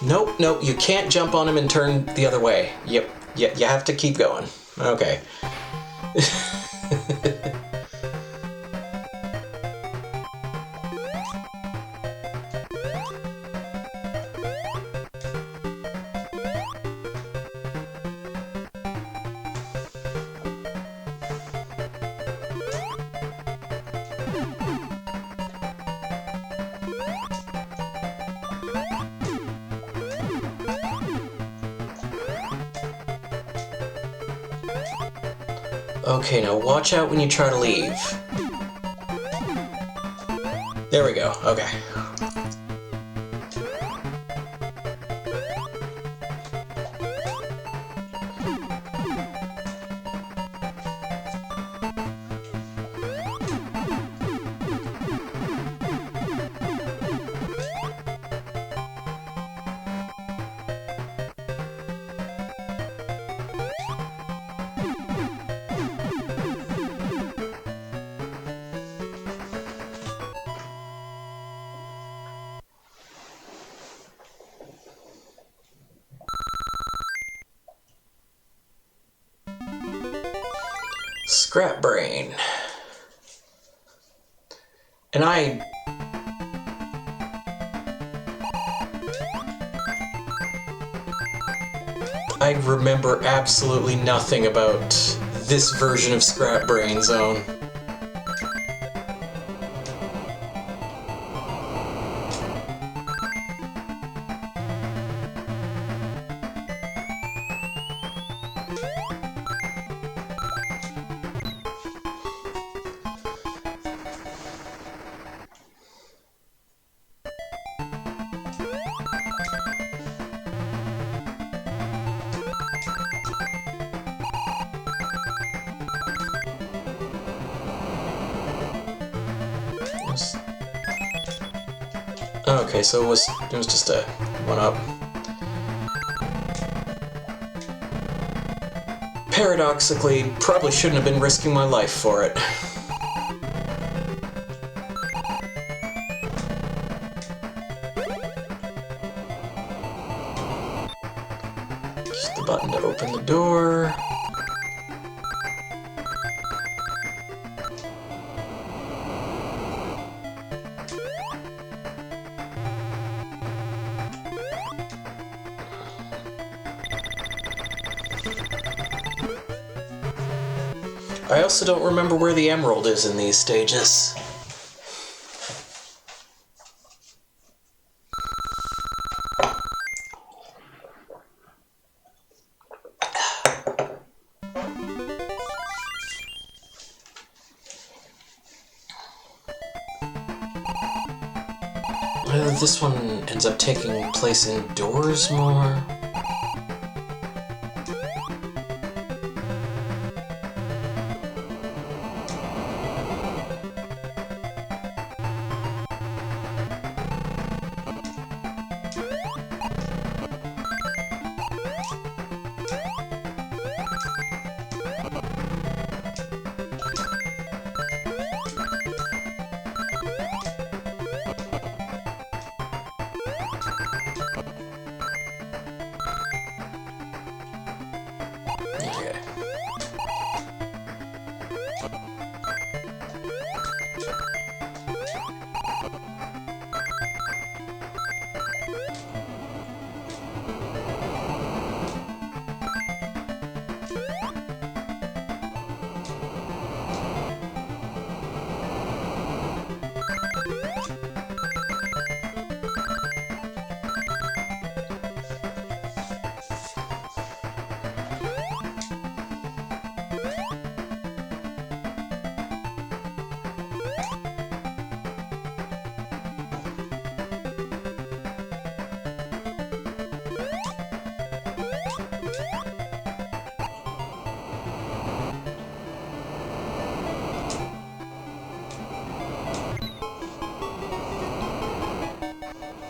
Nope, nope, you can't jump on him and turn the other way. Yep, you have to keep going. Okay. Okay, now watch out when you try to leave. There we go, okay. Scrap Brain. And I remember absolutely nothing about this version of Scrap Brain Zone. Okay, so it was just a one-up. Paradoxically, probably shouldn't have been risking my life for it. Just the button to open the door. I also don't remember where the emerald is in these stages. This one ends up taking place indoors more.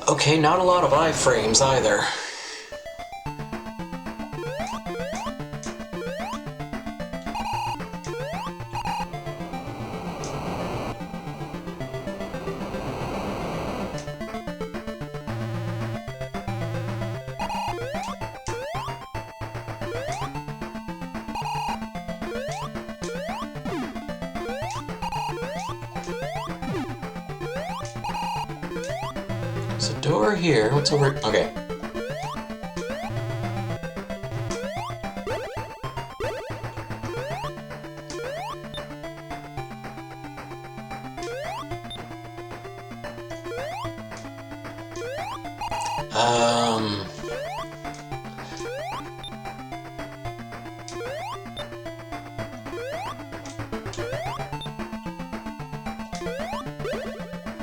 Okay, not a lot of iframes either. There's a door here. What's over? Okay.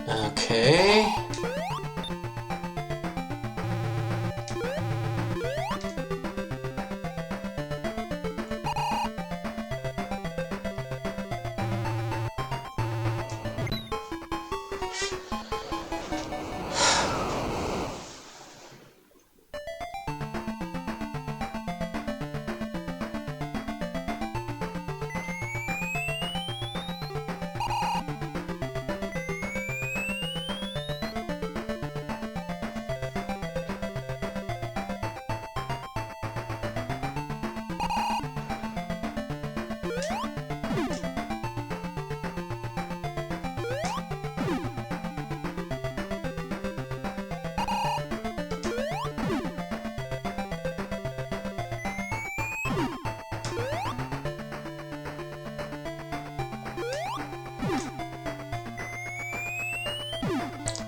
Okay.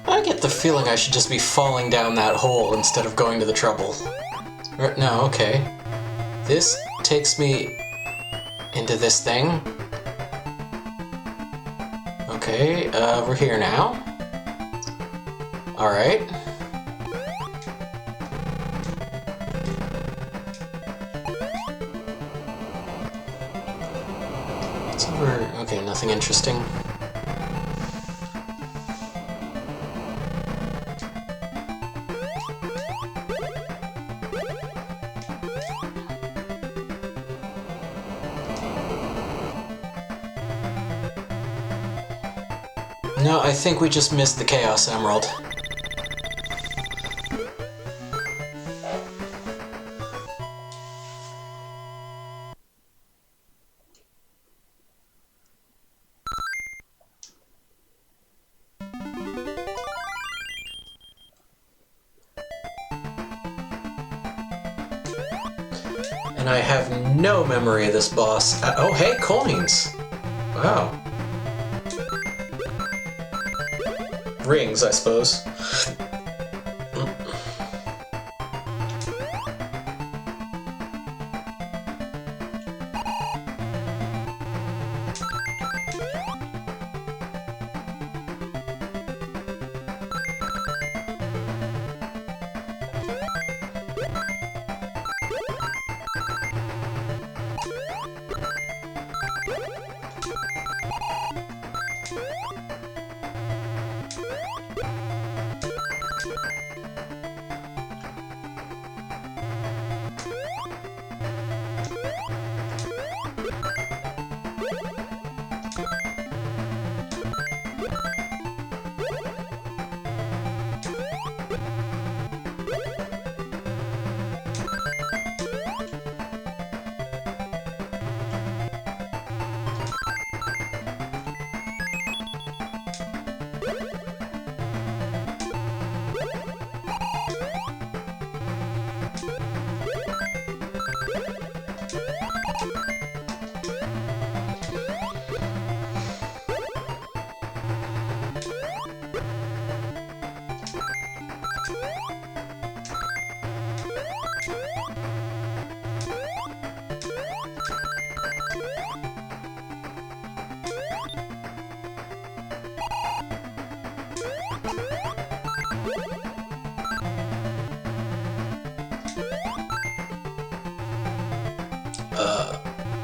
I get the feeling I should just be falling down that hole instead of going to the trouble. No, okay. This takes me into this thing. Okay, we're here now. Alright. What's over? Okay, nothing interesting. No, I think we just missed the Chaos Emerald. And I have no memory of this boss. Oh, hey, coins! Wow. Rings, I suppose.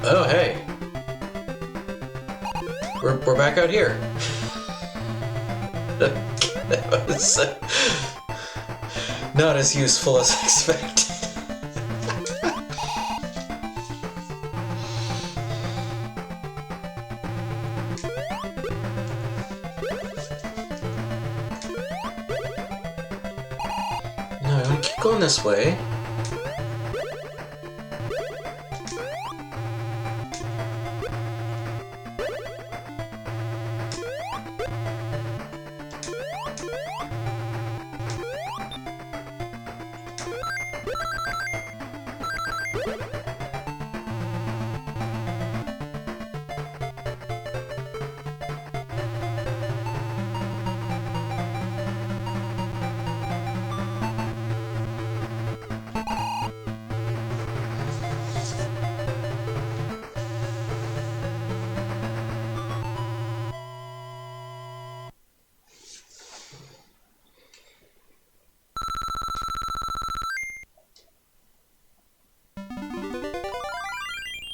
Oh, hey. We're back out here. That was... Not as useful as expected. No, I want to keep going this way.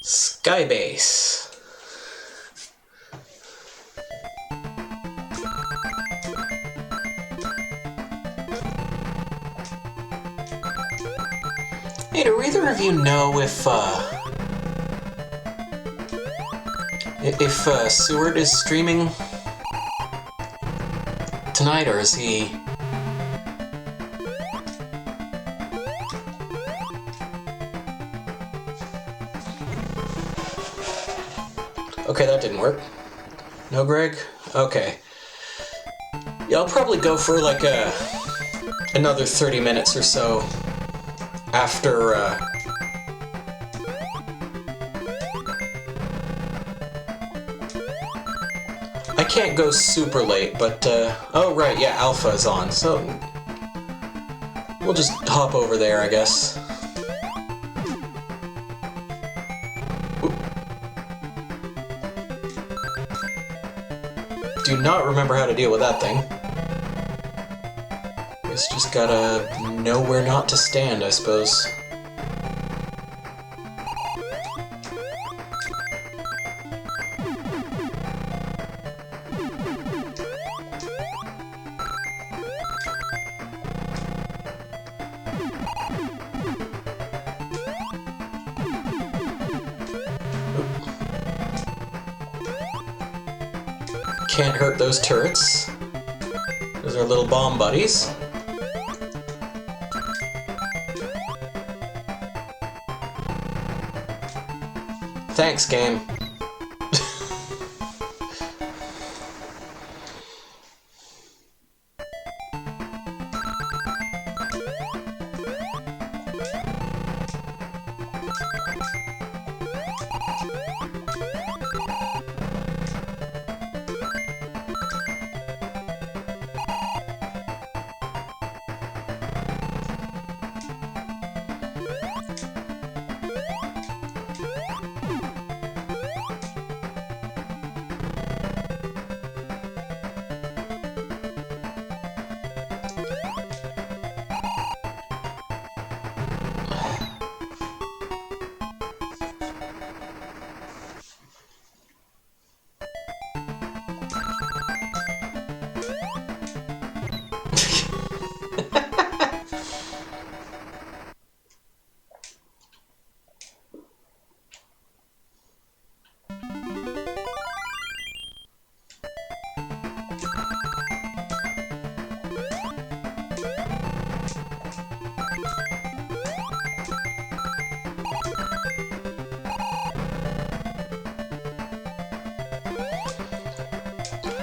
Skybase. Hey, do either of you know if Seward is streaming tonight, or is he... Okay, that didn't work. No, Greg? Okay. Yeah, I'll probably go for like another 30 minutes or so after I can't go super late, but oh right, yeah, Alpha is on, so we'll just hop over there, I guess. Do not remember how to deal with that thing. Guess just gotta know where not to stand, I suppose. Can't hurt those turrets. Those are little bomb buddies. Thanks, game.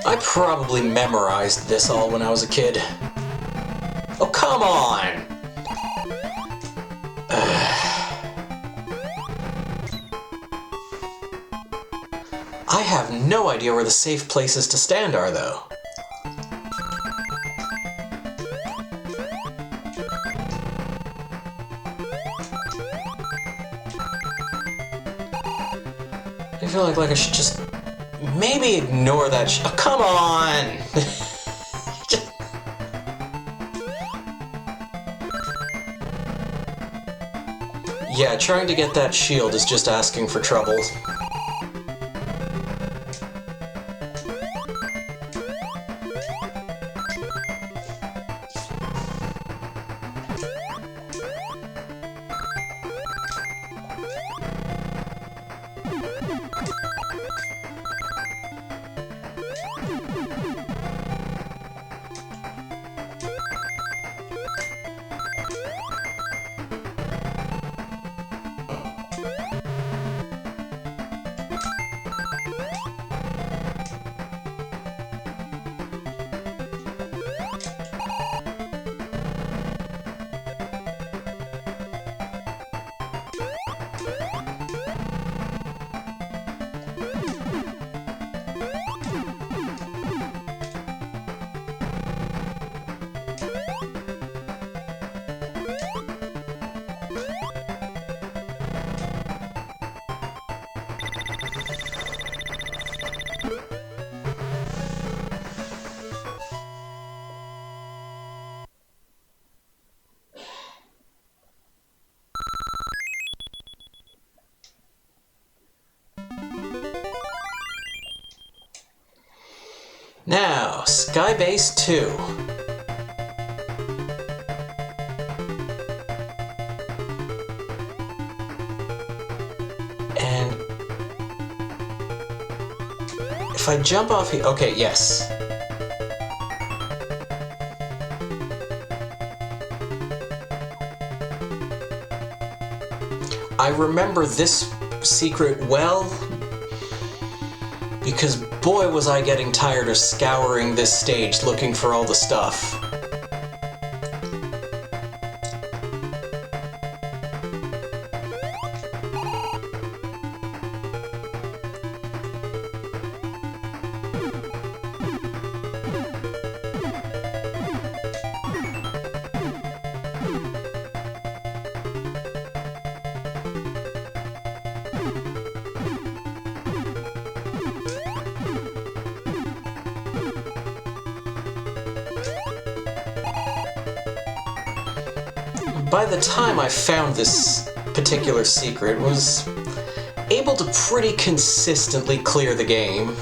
I probably memorized this all when I was a kid. Oh, come on! I have no idea where the safe places to stand are, though. I feel like I should just maybe ignore that oh, come on! Yeah, trying to get that shield is just asking for trouble. Now, Skybase 2. And if I jump off here... Okay, yes. I remember this secret well, because boy was I getting tired of scouring this stage looking for all the stuff. By the time I found this particular secret, was able to pretty consistently clear the game.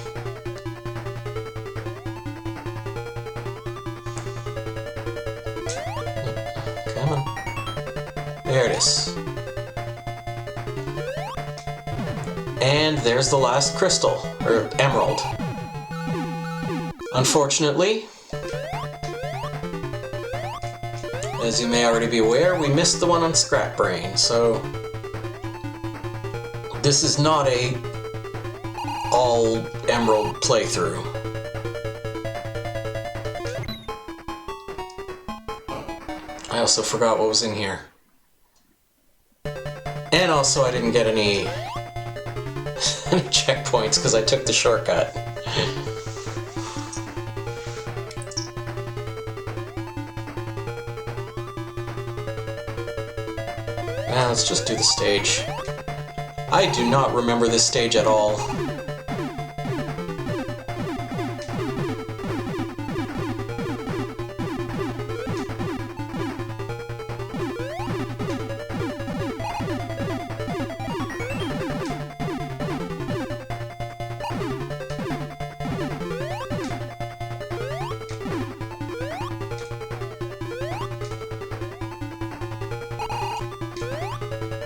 Come on. There it is. And there's the last crystal, or emerald. Unfortunately, as you may already be aware, we missed the one on Scrap Brain, so this is not a all Emerald playthrough. I also forgot what was in here. And also I didn't get any checkpoints because I took the shortcut. Now let's just do the stage. I do not remember this stage at all.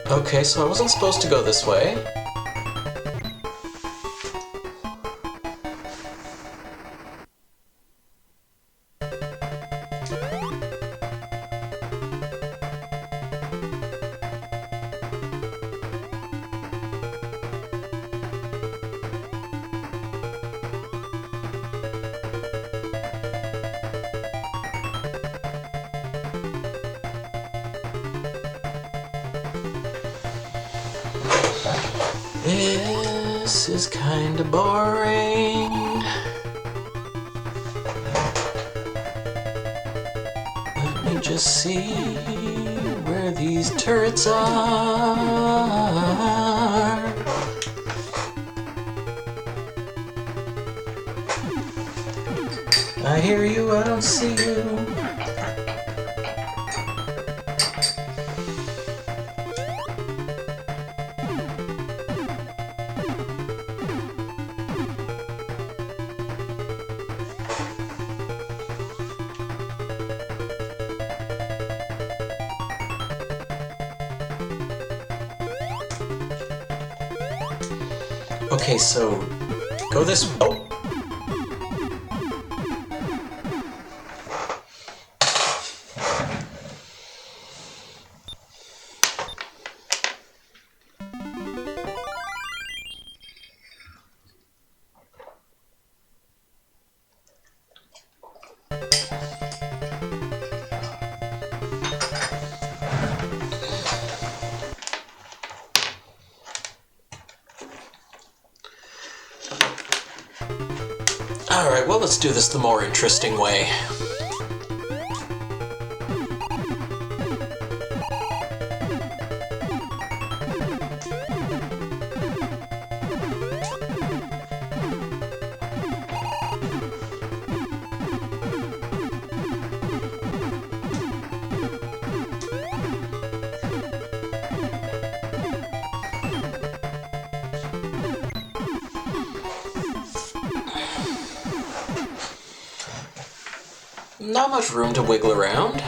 Okay, so I wasn't supposed to go this way. This is kinda boring. Let me just see where these turrets are. I hear you, I don't see you. Okay, so go this. Oh! Alright, well, let's do this the more interesting way. Not much room to wiggle around.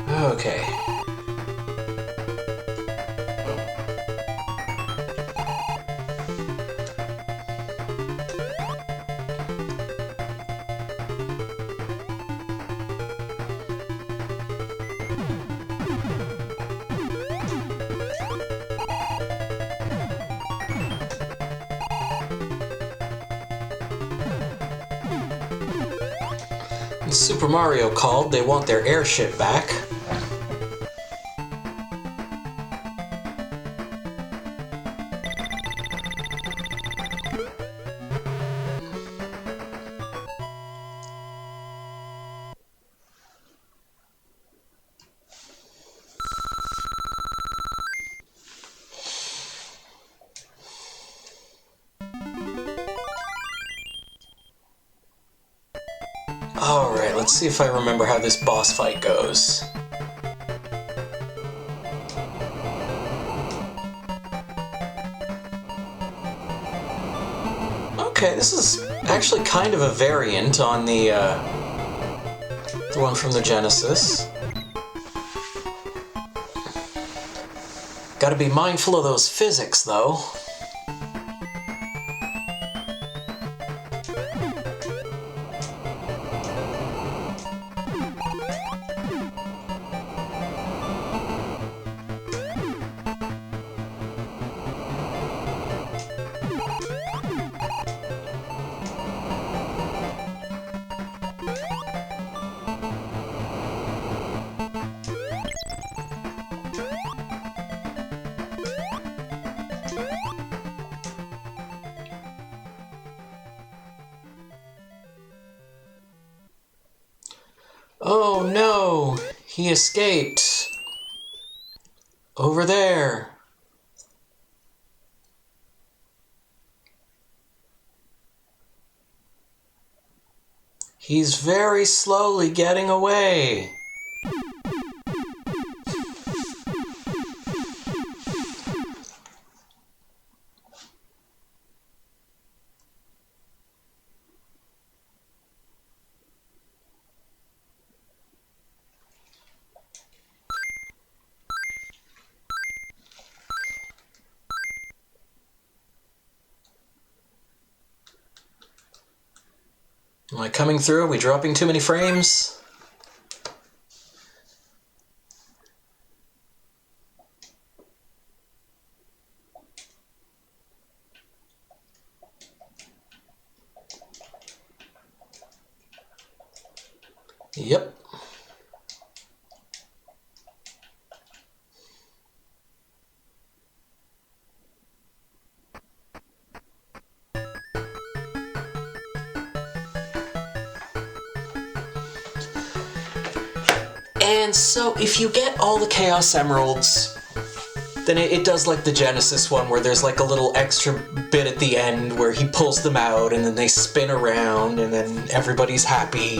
Okay. Super Mario called. They want their airship back. Alright, let's see if I remember how this boss fight goes. Okay, this is actually kind of a variant on the one from the Genesis. Gotta be mindful of those physics, though. Oh no! He escaped! Over there! He's very slowly getting away! Am I coming through? Are we dropping too many frames? Yep. And so, if you get all the Chaos Emeralds, then it does like the Genesis one, where there's like a little extra bit at the end where he pulls them out and then they spin around and then everybody's happy.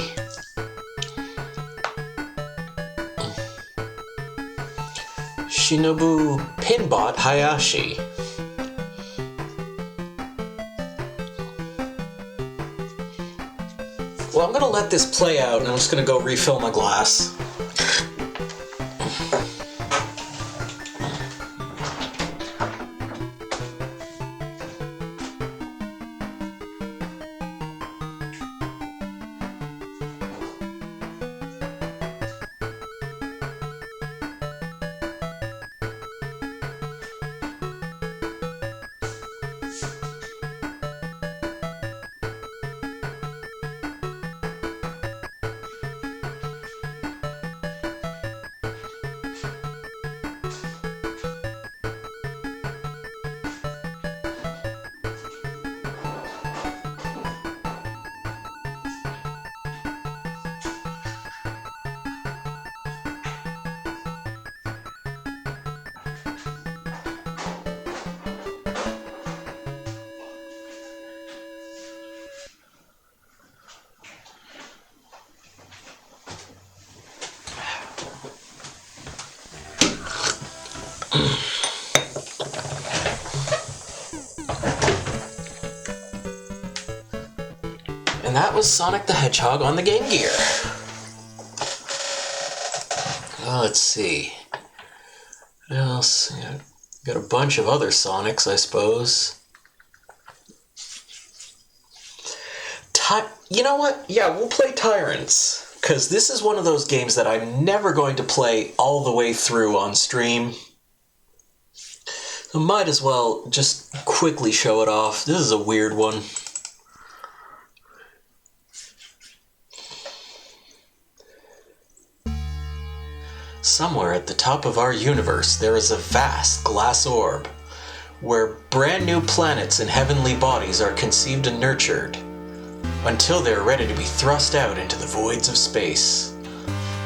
Shinobu Pinbot Hayashi. Well, I'm gonna let this play out and I'm just gonna go refill my glass. And that was Sonic the Hedgehog on the Game Gear. Let's see. What else? Yeah, got a bunch of other Sonics, I suppose. You know what? Yeah, we'll play Tyrants. Because this is one of those games that I'm never going to play all the way through on stream. So might as well just quickly show it off. This is a weird one. Somewhere at the top of our universe, there is a vast glass orb, where brand new planets and heavenly bodies are conceived and nurtured, until they are ready to be thrust out into the voids of space.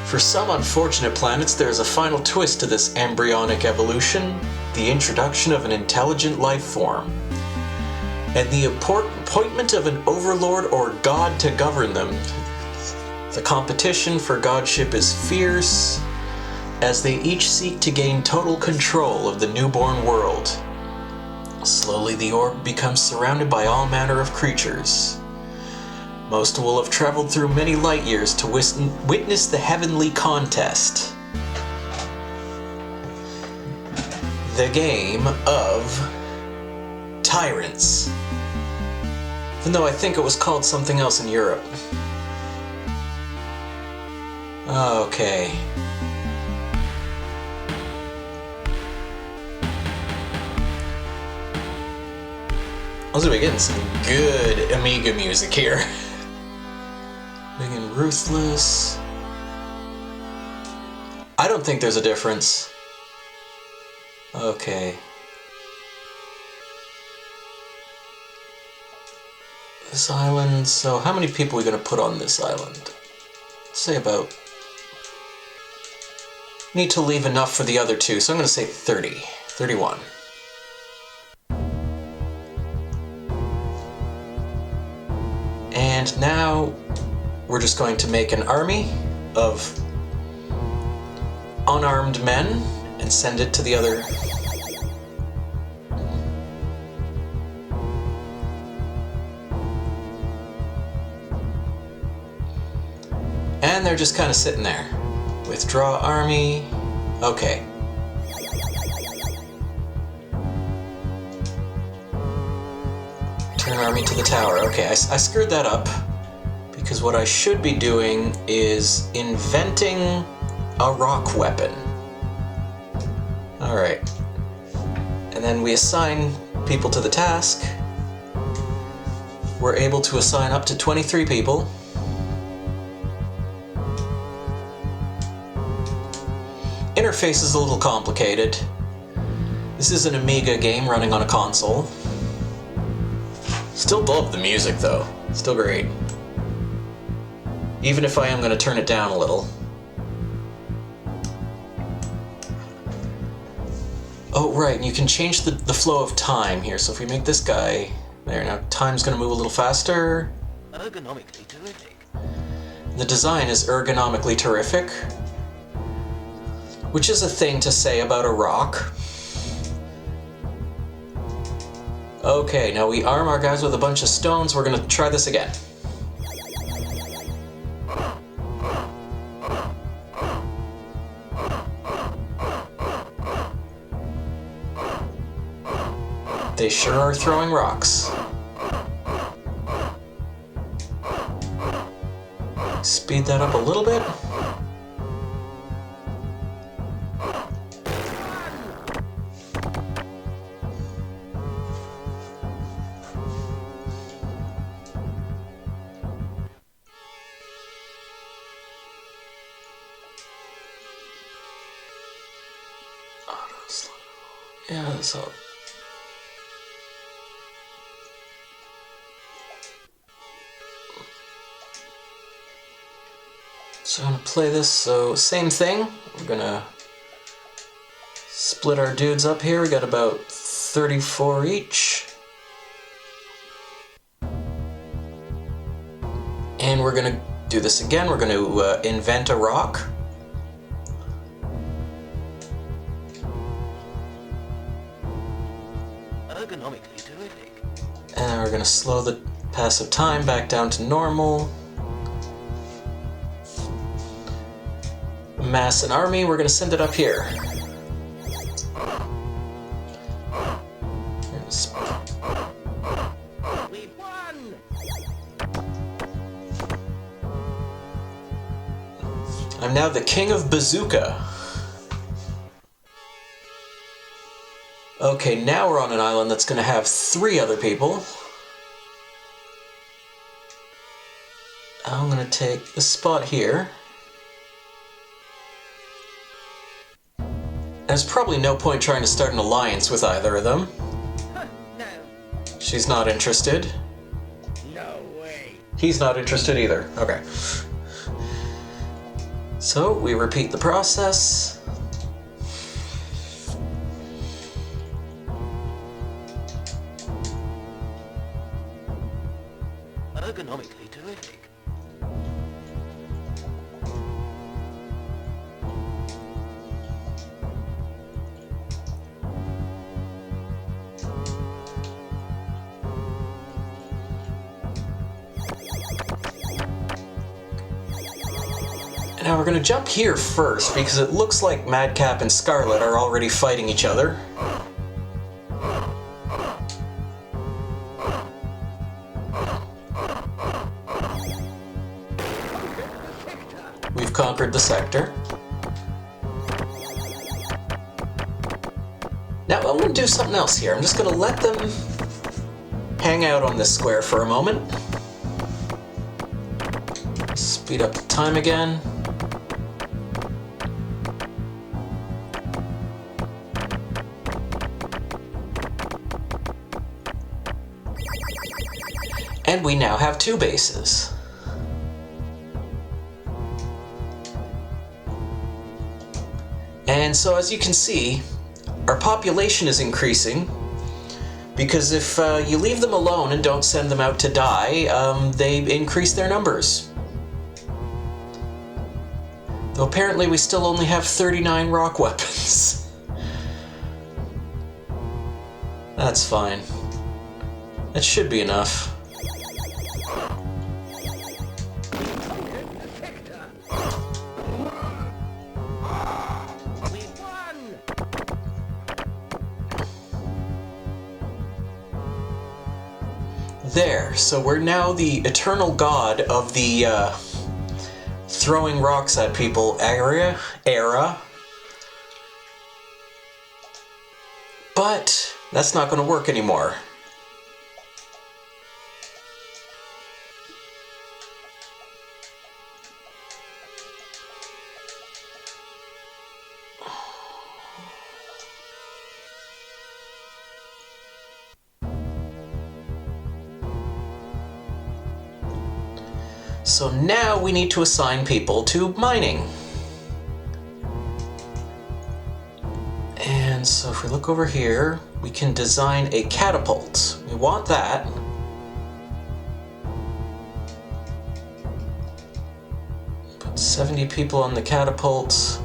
For some unfortunate planets, there is a final twist to this embryonic evolution, the introduction of an intelligent life form, and the appointment of an overlord or god to govern them. The competition for godship is fierce, as they each seek to gain total control of the newborn world. Slowly the orb becomes surrounded by all manner of creatures. Most will have traveled through many light years to witness the heavenly contest. The game of Tyrants. Even though I think it was called something else in Europe. Okay. Also, we're getting some good Amiga music here. Big and Ruthless. I don't think there's a difference. Okay. This island, so how many people are we going to put on this island? Let's say about... Need to leave enough for the other two, so I'm going to say 30. 31. And now we're just going to make an army of unarmed men and send it to the other. And they're just kind of sitting there. Withdraw army. Okay. Turn army to the tower. Okay, I screwed that up. Because what I should be doing is inventing a rock weapon. Alright. And then we assign people to the task. We're able to assign up to 23 people. Interface is a little complicated. This is an Amiga game running on a console. Still love the music though. Still great. Even if I am going to turn it down a little. Oh, right, and you can change the flow of time here. So if we make this guy... There, now time's going to move a little faster. Ergonomically terrific. The design is ergonomically terrific. Which is a thing to say about a rock. Okay, now we arm our guys with a bunch of stones. We're going to try this again. They sure are throwing rocks. Speed that up a little bit. Yeah, that's all. So I'm gonna play this, so same thing. We're gonna split our dudes up here. We got about 34 each. And we're gonna do this again. We're gonna invent a rock. Ergonomically terrific. And then we're going to slow the pass of time back down to normal. Mass an army, we're going to send it up here. We've won! I'm now the king of Bazooka. Okay, now we're on an island that's going to have 3 other people. I'm going to take the spot here. There's probably no point trying to start an alliance with either of them. No. She's not interested. No way. He's not interested either. Okay. So we repeat the process. Ergonomically terrific. Now we're going to jump here first because it looks like Madcap and Scarlet are already fighting each other. We've conquered the sector. Now I'm going to do something else here. I'm just going to let them hang out on this square for a moment. Speed up the time again. And we now have 2 bases. And so as you can see, our population is increasing because if you leave them alone and don't send them out to die, they increase their numbers. Though apparently we still only have 39 rock weapons. That's fine. That should be enough. There, so we're now the eternal god of the throwing rocks at people era. But that's not going to work anymore. So now we need to assign people to mining. And so if we look over here, we can design a catapult. We want that. Put 70 people on the catapult.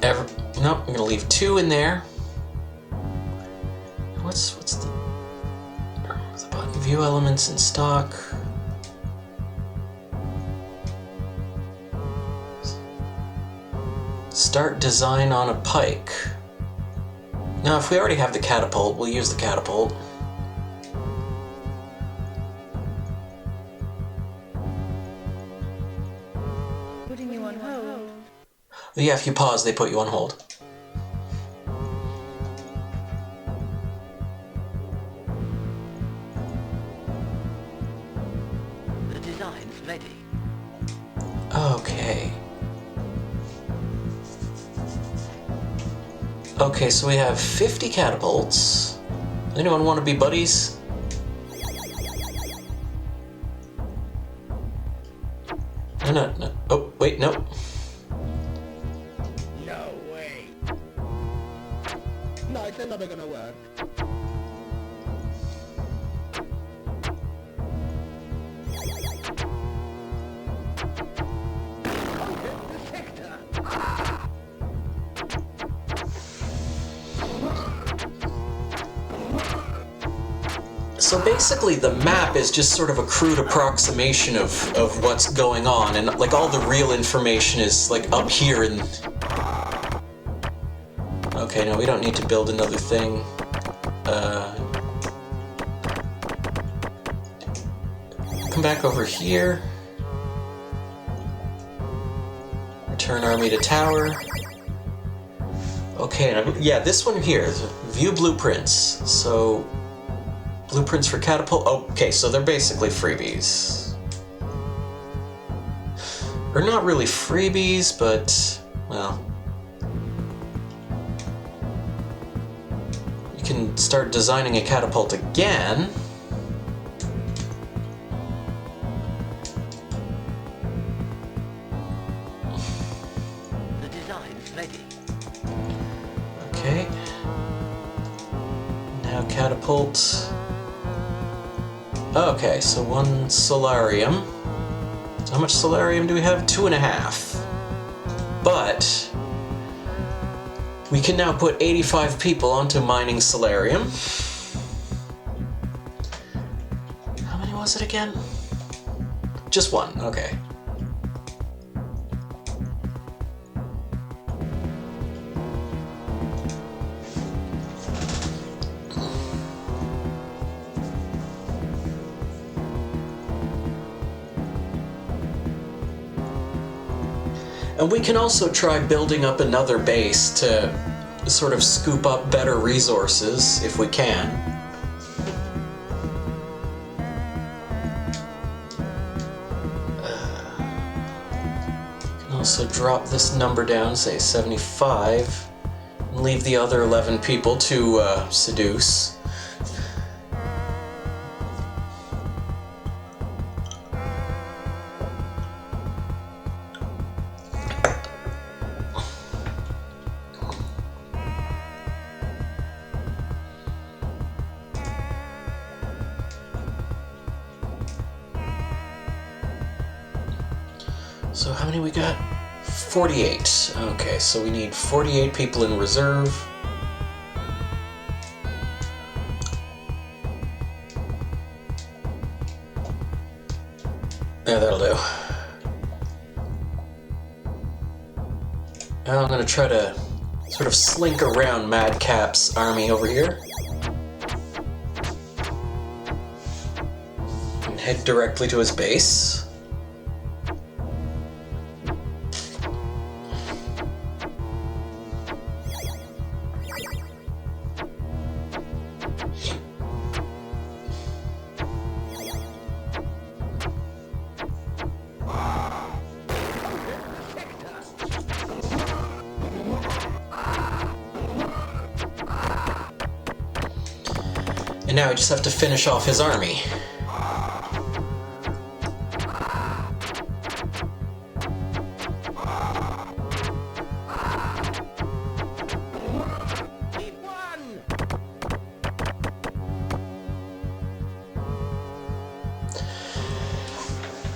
Nope, I'm gonna leave 2 in there. What's the button view elements in stock? Start design on a pike. Now, if we already have the catapult, we'll use the catapult. Putting you on hold. Yeah, if you pause, they put you on hold. The design's ready. Okay. Okay, so we have 50 catapults. Anyone want to be buddies? No. Oh, wait, no. No way. No, it's never gonna work. So basically the map is just sort of a crude approximation of what's going on, and like all the real information is like up here in... Okay, no, we don't need to build another thing. Come back over here. Return army to tower. Okay, yeah, this one here, view blueprints. So, blueprints for catapult. Okay, so they're basically freebies. Or not really freebies, but, well, you can start designing a catapult again. The design's ready. Okay. Now catapult. Okay, so 1 solarium. So how much solarium do we have? 2.5. But we can now put 85 people onto mining solarium. How many was it again? Just 1, okay. And we can also try building up another base to sort of scoop up better resources, if we can. Can also drop this number down, say 75, and leave the other 11 people to seduce. So how many we got? 48. Okay, so we need 48 people in reserve. Yeah, that'll do. Now I'm gonna try to sort of slink around Madcap's army over here. And head directly to his base. And now I just have to finish off his army. We won!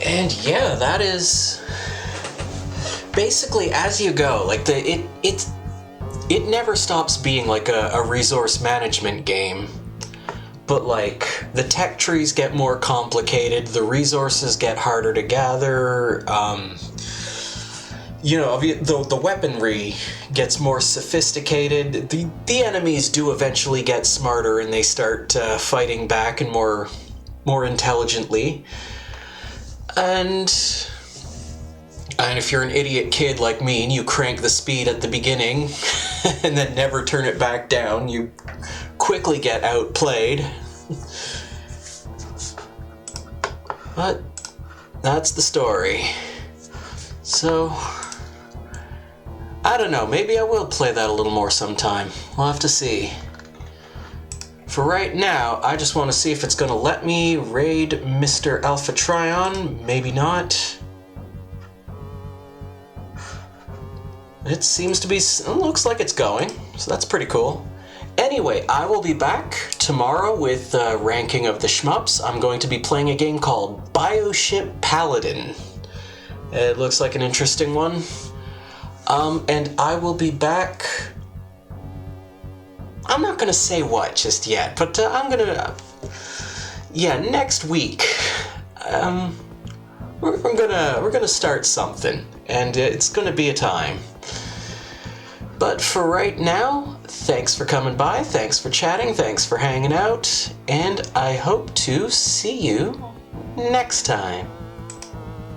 And yeah, that is basically as you go. Like it never stops being like a resource management game. But like the tech trees get more complicated, the resources get harder to gather. You know, the weaponry gets more sophisticated. The enemies do eventually get smarter, and they start fighting back and more intelligently. And if you're an idiot kid like me and you crank the speed at the beginning and then never turn it back down, you quickly get outplayed. But that's the story. So I don't know, maybe I will play that a little more sometime. We'll have to see. For right now, I just want to see if it's going to let me raid Mr. Alpha Trion. Maybe not. It seems to be, it looks like it's going, so that's pretty cool. Anyway, I will be back tomorrow with the ranking of the shmups. I'm going to be playing a game called Bioship Paladin. It looks like an interesting one. And I will be back, I'm not gonna say what just yet, but I'm gonna... yeah, next week, we're gonna start something, and it's gonna be a time. But for right now, thanks for coming by, thanks for chatting, thanks for hanging out, and I hope to see you next time.